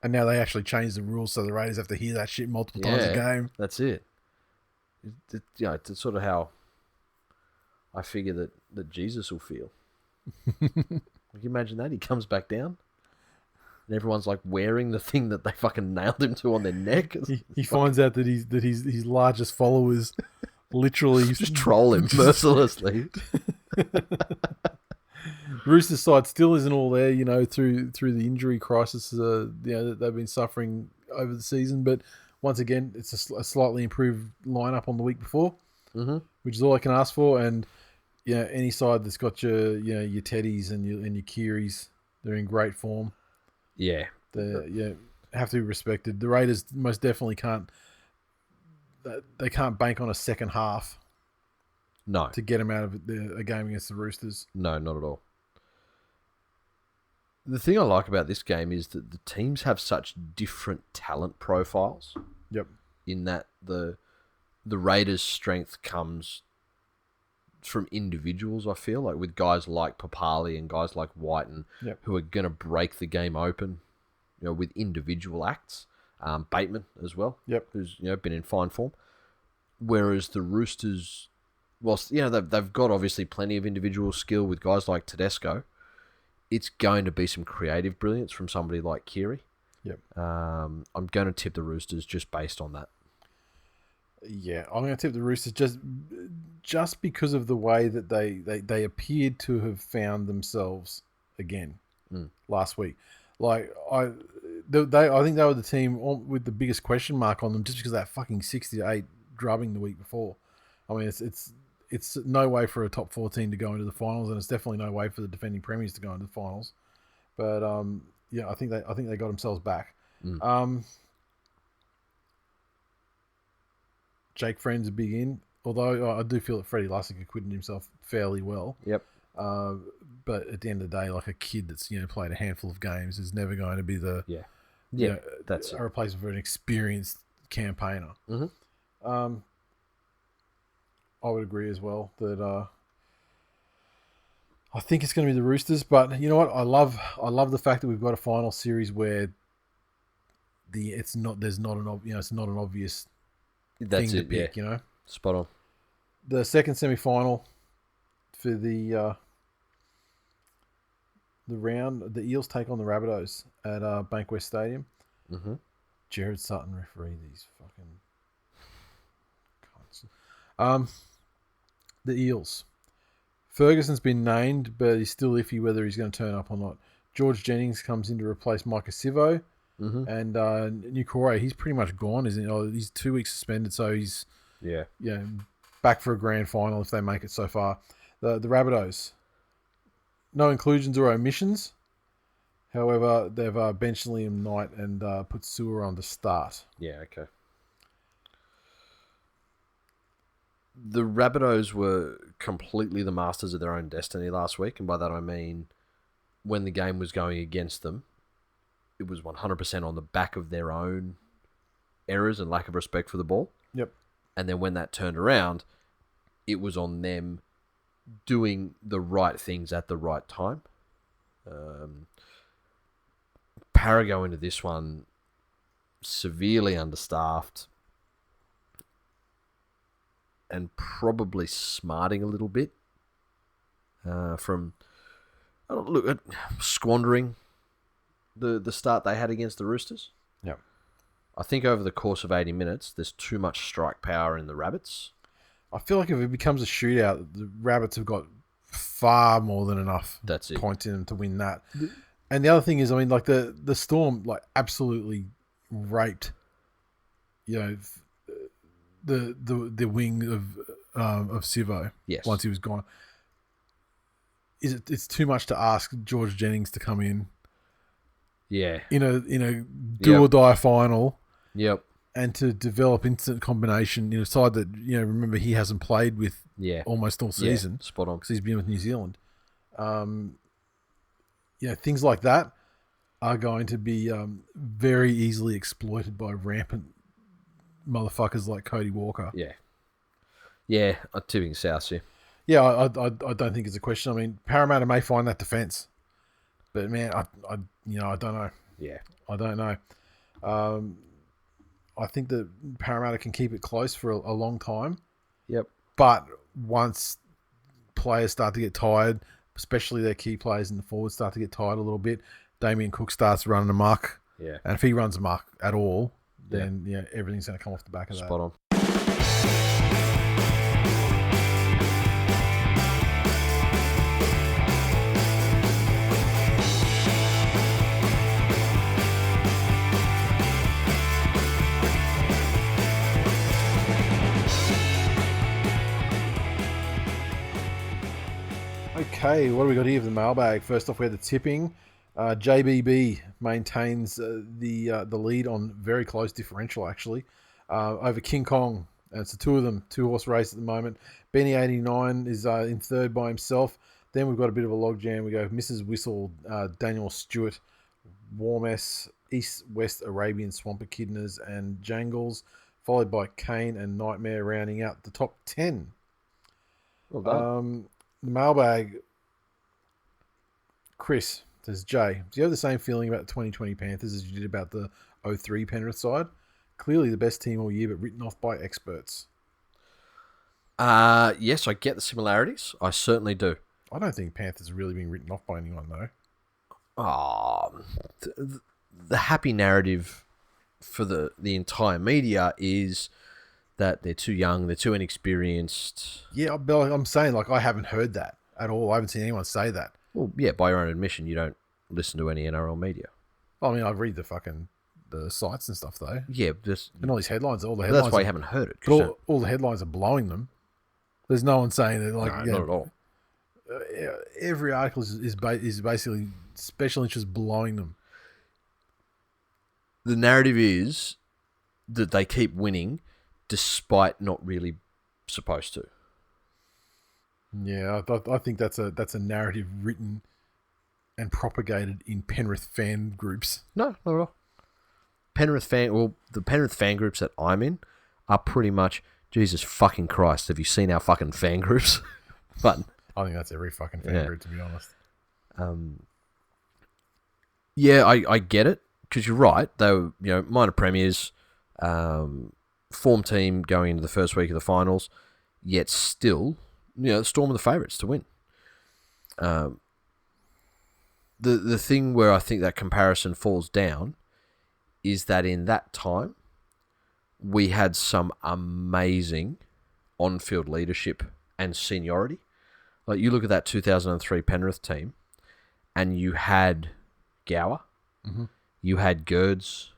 And now they actually changed the rules so the Raiders have to hear that shit multiple times a game. That's it. It's sort of how I figure that Jesus will feel. Can you imagine that? He comes back down and everyone's like wearing the thing that they fucking nailed him to on their neck. He finds out that his largest followers literally just troll him mercilessly. Roosters side still isn't all there, through the injury crisis that they've been suffering over the season. But once again, it's a slightly improved lineup on the week before, which is all I can ask for. And any side that's got your Teddies and your Kearys, they're in great form. Yeah, They have to be respected. The Raiders most definitely can't they can't bank on a second half No, to get them out of a game against the Roosters. no, not at all. The thing I like about this game is that the teams have such different talent profiles. Yep. In that the Raiders' strength comes from individuals, I feel like, with guys like Papali and guys like Whiten, Yep. who are going to break the game open, with individual acts. Bateman as well, Yep. who's been in fine form. Whereas the Roosters, whilst they've got obviously plenty of individual skill with guys like Tedesco, it's going to be some creative brilliance from somebody like Keary. Yep. I'm going to tip the Roosters just based on that. Yeah, I'm going to tip the Roosters just because of the way that they appeared to have found themselves again last week. Like I think they were the team with the biggest question mark on them just because of that fucking 60-8 drubbing the week before. I mean, it's no way for a top 14 to go into the finals, and it's definitely no way for the defending premiers to go into the finals. But I think they got themselves back. Jake Friend's a big in, although I do feel that Freddie Lussick acquitted himself fairly well. Yep. But at the end of the day, like a kid that's played a handful of games is never going to be that's a replacement for an experienced campaigner. Mm-hmm. I would agree as well that I think it's going to be the Roosters. But you know what? I love the fact that we've got a final series where it's not an obvious thing to pick. Spot on. The second semi-final for the round, the Eels take on the Rabbitohs at Bankwest Stadium. Mm-hmm. Jared Sutton referee these fucking cunts. The Eels. Ferguson's been named, but he's still iffy whether he's going to turn up or not. George Jennings comes in to replace Micah Sivo. Mm-hmm. And Nukore, he's pretty much gone, isn't he? Oh, he's 2 weeks suspended, so he's back for a grand final if they make it so far. The Rabbitohs. No inclusions or omissions. However, they've benched Liam Knight and put Sewer on to start. Yeah, okay. The Rabbitohs were completely the masters of their own destiny last week, and by that I mean when the game was going against them, it was 100% on the back of their own errors and lack of respect for the ball. Yep. And then when that turned around, it was on them doing the right things at the right time. Para go into this one severely understaffed and probably smarting a little bit from squandering the start they had against the Roosters. Yep. I think over the course of 80 minutes, there's too much strike power in the Rabbits. I feel like if it becomes a shootout, the Rabbits have got far more than enough points in them to win that. And the other thing is, I mean, like the Storm, like absolutely raped, the wing of Sivo. Yes. Once he was gone. It's too much to ask George Jennings to come in. Yeah. In a do or die final. Yep. And to develop instant combination in a side that, remember he hasn't played with almost all season. Yeah, spot on. Because he's been with New Zealand. Things like that are going to be very easily exploited by rampant motherfuckers like Cody Walker. Yeah. Yeah, I'm tipping South here. Yeah, I don't think it's a question. I mean, Parramatta may find that defence. But, man, I don't know. Yeah. I don't know. I think that Parramatta can keep it close for a long time. Yep. But once players start to get tired, especially their key players in the forward start to get tired a little bit, Damien Cook starts running amok. Yeah. And if he runs amok at all, then everything's going to come off the back of that. Spot on. Okay, what do we got here for the mailbag? First off, we had the tipping. JBB maintains the lead on very close differential, actually, over King Kong And it's the two of them, 2-horse race at the moment. Benny 89 is in third by himself. Then we've got a bit of a logjam. We go Mrs. Whistle, Daniel Stewart, Warm S, East West Arabian Swamp Echidnas, and Jangles, followed by Kane and Nightmare rounding out the top 10. Well done. The mailbag, Chris says, Jay, do you have the same feeling about the 2020 Panthers as you did about the 03 Penrith side? Clearly the best team all year, but written off by experts. Yes, I get the similarities. I certainly do. I don't think Panthers have really been written off by anyone, though. The happy narrative for the entire media is that they're too young, they're too inexperienced. Yeah, but I'm saying, like, I haven't heard that at all. I haven't seen anyone say that. Well, yeah, by your own admission, you don't listen to any NRL media. I mean, I read the sites and stuff, though. Yeah, just and all these headlines, all the headlines. That's why you haven't heard it. But all the headlines are blowing them. There's no one saying that, like, no, not at all. Every article is basically special interest blowing them. The narrative is that they keep winning despite not really supposed to. Yeah, I think that's a narrative written and propagated in Penrith fan groups. No, not at all. The Penrith fan groups that I'm in are pretty much, Jesus fucking Christ, have you seen our fucking fan groups? But I think that's every fucking fan group, to be honest. Yeah, I get it, because you're right. They were, minor premiers, form team going into the first week of the finals, yet still, Storm are the favourites to win. The thing where I think that comparison falls down is that in that time, we had some amazing on-field leadership and seniority. Like, you look at that 2003 Penrith team, and you had Gower, you had Gerds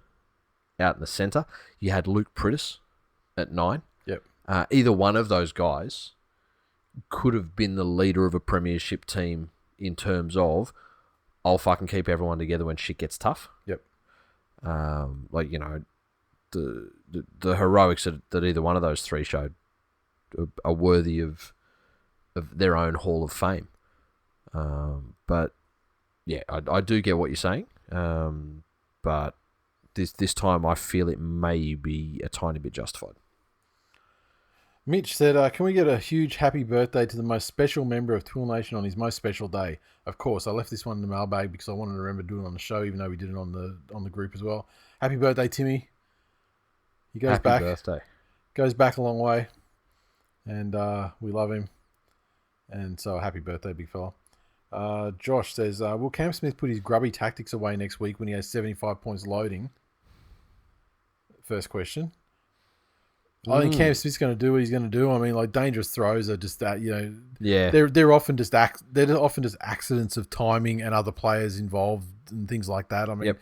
out in the centre, you had Luke Prittis at 9. Yep. Either one of those guys could have been the leader of a premiership team in terms of, I'll fucking keep everyone together when shit gets tough. Yep. The heroics that either one of those three showed are worthy of their own Hall of Fame. But yeah, I do get what you're saying. But this time I feel it may be a tiny bit justified. Mitch said, can we get a huge happy birthday to the most special member of TWiL Nation on his most special day? Of course, I left this one in the mailbag because I wanted to remember doing it on the show, even though we did it on the group as well. Happy birthday, Timmy. He goes back. Happy birthday. Goes back a long way. And we love him. And so happy birthday, big fella. Josh says, will Cam Smith put his grubby tactics away next week when he has 75 points loading? First question. I think Cam Smith's going to do what he's going to do. I mean, like, dangerous throws are just that, Yeah. They're often just accidents of timing and other players involved and things like that. I mean,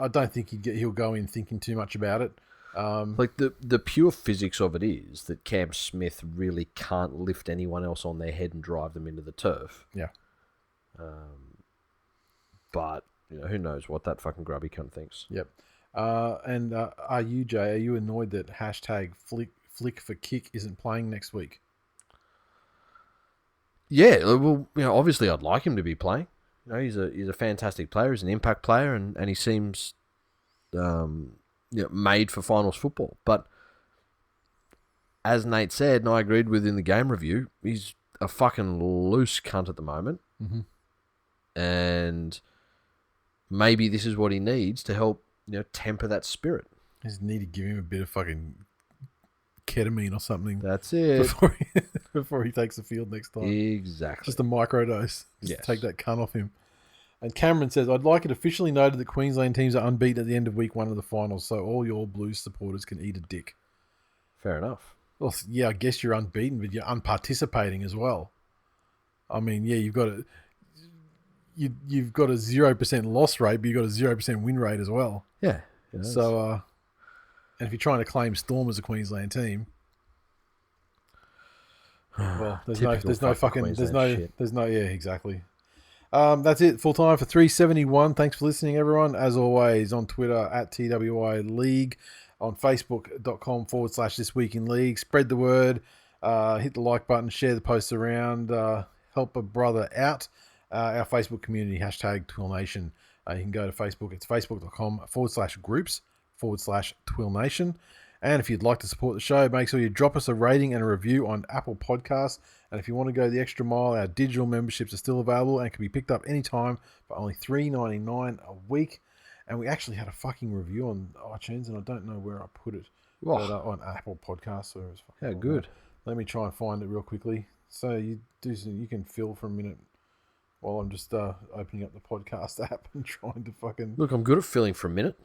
I don't think he'll go in thinking too much about it. Like, the pure physics of it is that Cam Smith really can't lift anyone else on their head and drive them into the turf. Yeah. But who knows what that fucking grubby cunt thinks. Yep. And are you annoyed that hashtag flick for kick isn't playing next week? Yeah, well, obviously I'd like him to be playing. He's a fantastic player. He's an impact player, and he seems made for finals football. But as Nate said, and I agreed with in the game review, he's a fucking loose cunt at the moment. Mm-hmm. And maybe this is what he needs to help temper that spirit. You just need to give him a bit of fucking ketamine or something. That's it. Before he takes the field next time. Exactly. Just a microdose. Yes. Take that cunt off him. And Cameron says, I'd like it officially noted that Queensland teams are unbeaten at the end of week 1 of the finals, so all your Blues supporters can eat a dick. Fair enough. Well, yeah, I guess you're unbeaten, but you're unparticipating as well. I mean, yeah, you've got a 0% loss rate, but you've got a 0% win rate as well. Yeah. So, and if you're trying to claim Storm as a Queensland team, well, yeah, exactly. That's it. Full time for 371. Thanks for listening, everyone. As always, on Twitter at TWiL League. on facebook.com/This Week in League. Spread the word. Hit the like button. Share the posts around. Help a brother out. Our Facebook community, #TWiL Nation. You can go to Facebook. It's facebook.com/groups/TWiL Nation. And if you'd like to support the show, make sure you drop us a rating and a review on Apple Podcasts. And if you want to go the extra mile, our digital memberships are still available and can be picked up anytime for only $3.99 a week. And we actually had a fucking review on iTunes, and I don't know where I put it. Oh. But on Apple Podcasts. So How good. Let me try and find it real quickly. So you can fill for a minute while I'm just opening up the podcast app and trying to fucking... Look, I'm good at filling for a minute.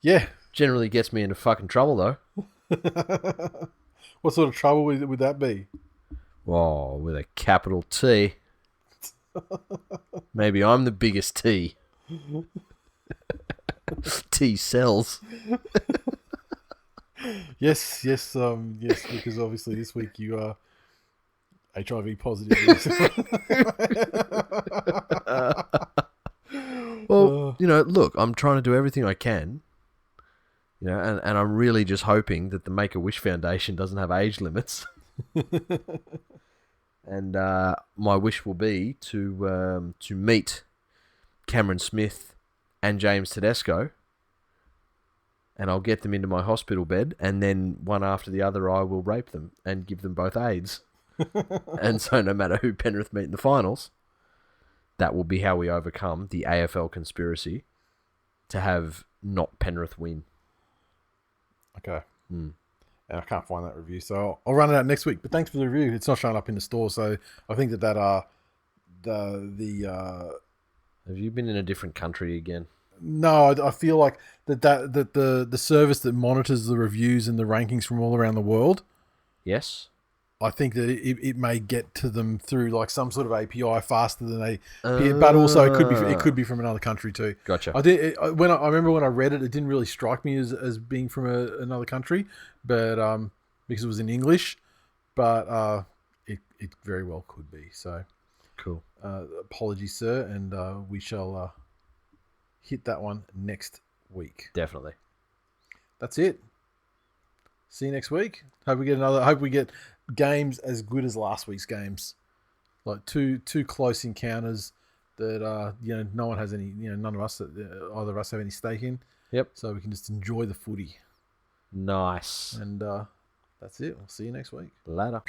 Yeah. Generally gets me into fucking trouble, though. What sort of trouble would that be? Oh, with a capital T. Maybe I'm the biggest T. T cells. Yes, because obviously this week you are HIV positive. Well, look, I'm trying to do everything I can. And I'm really just hoping that the Make-A-Wish Foundation doesn't have age limits. And my wish will be to meet Cameron Smith and James Tedesco, and I'll get them into my hospital bed, and then one after the other I will rape them and give them both AIDS. And so no matter who Penrith meet in the finals, that will be how we overcome the AFL conspiracy to have not Penrith win. Okay. And I can't find that review, so I'll run it out next week. But thanks for the review. It's not showing up in the store, so I think that Have you been in a different country again? No, I feel like that the service that monitors the reviews and the rankings from all around the world. Yes. I think that it may get to them through like some sort of API faster than they, but also it could be from another country too. Gotcha. I remember when I read it, it didn't really strike me as being from another country, but because it was in English, but it very well could be. So cool. Apologies, sir, and we shall hit that one next week. Definitely. That's it. See you next week. Hope we get games as good as last week's games. Like two close encounters that no one has any, none of us, either of us have any stake in. Yep. So we can just enjoy the footy. Nice. And that's it. We'll see you next week. Later.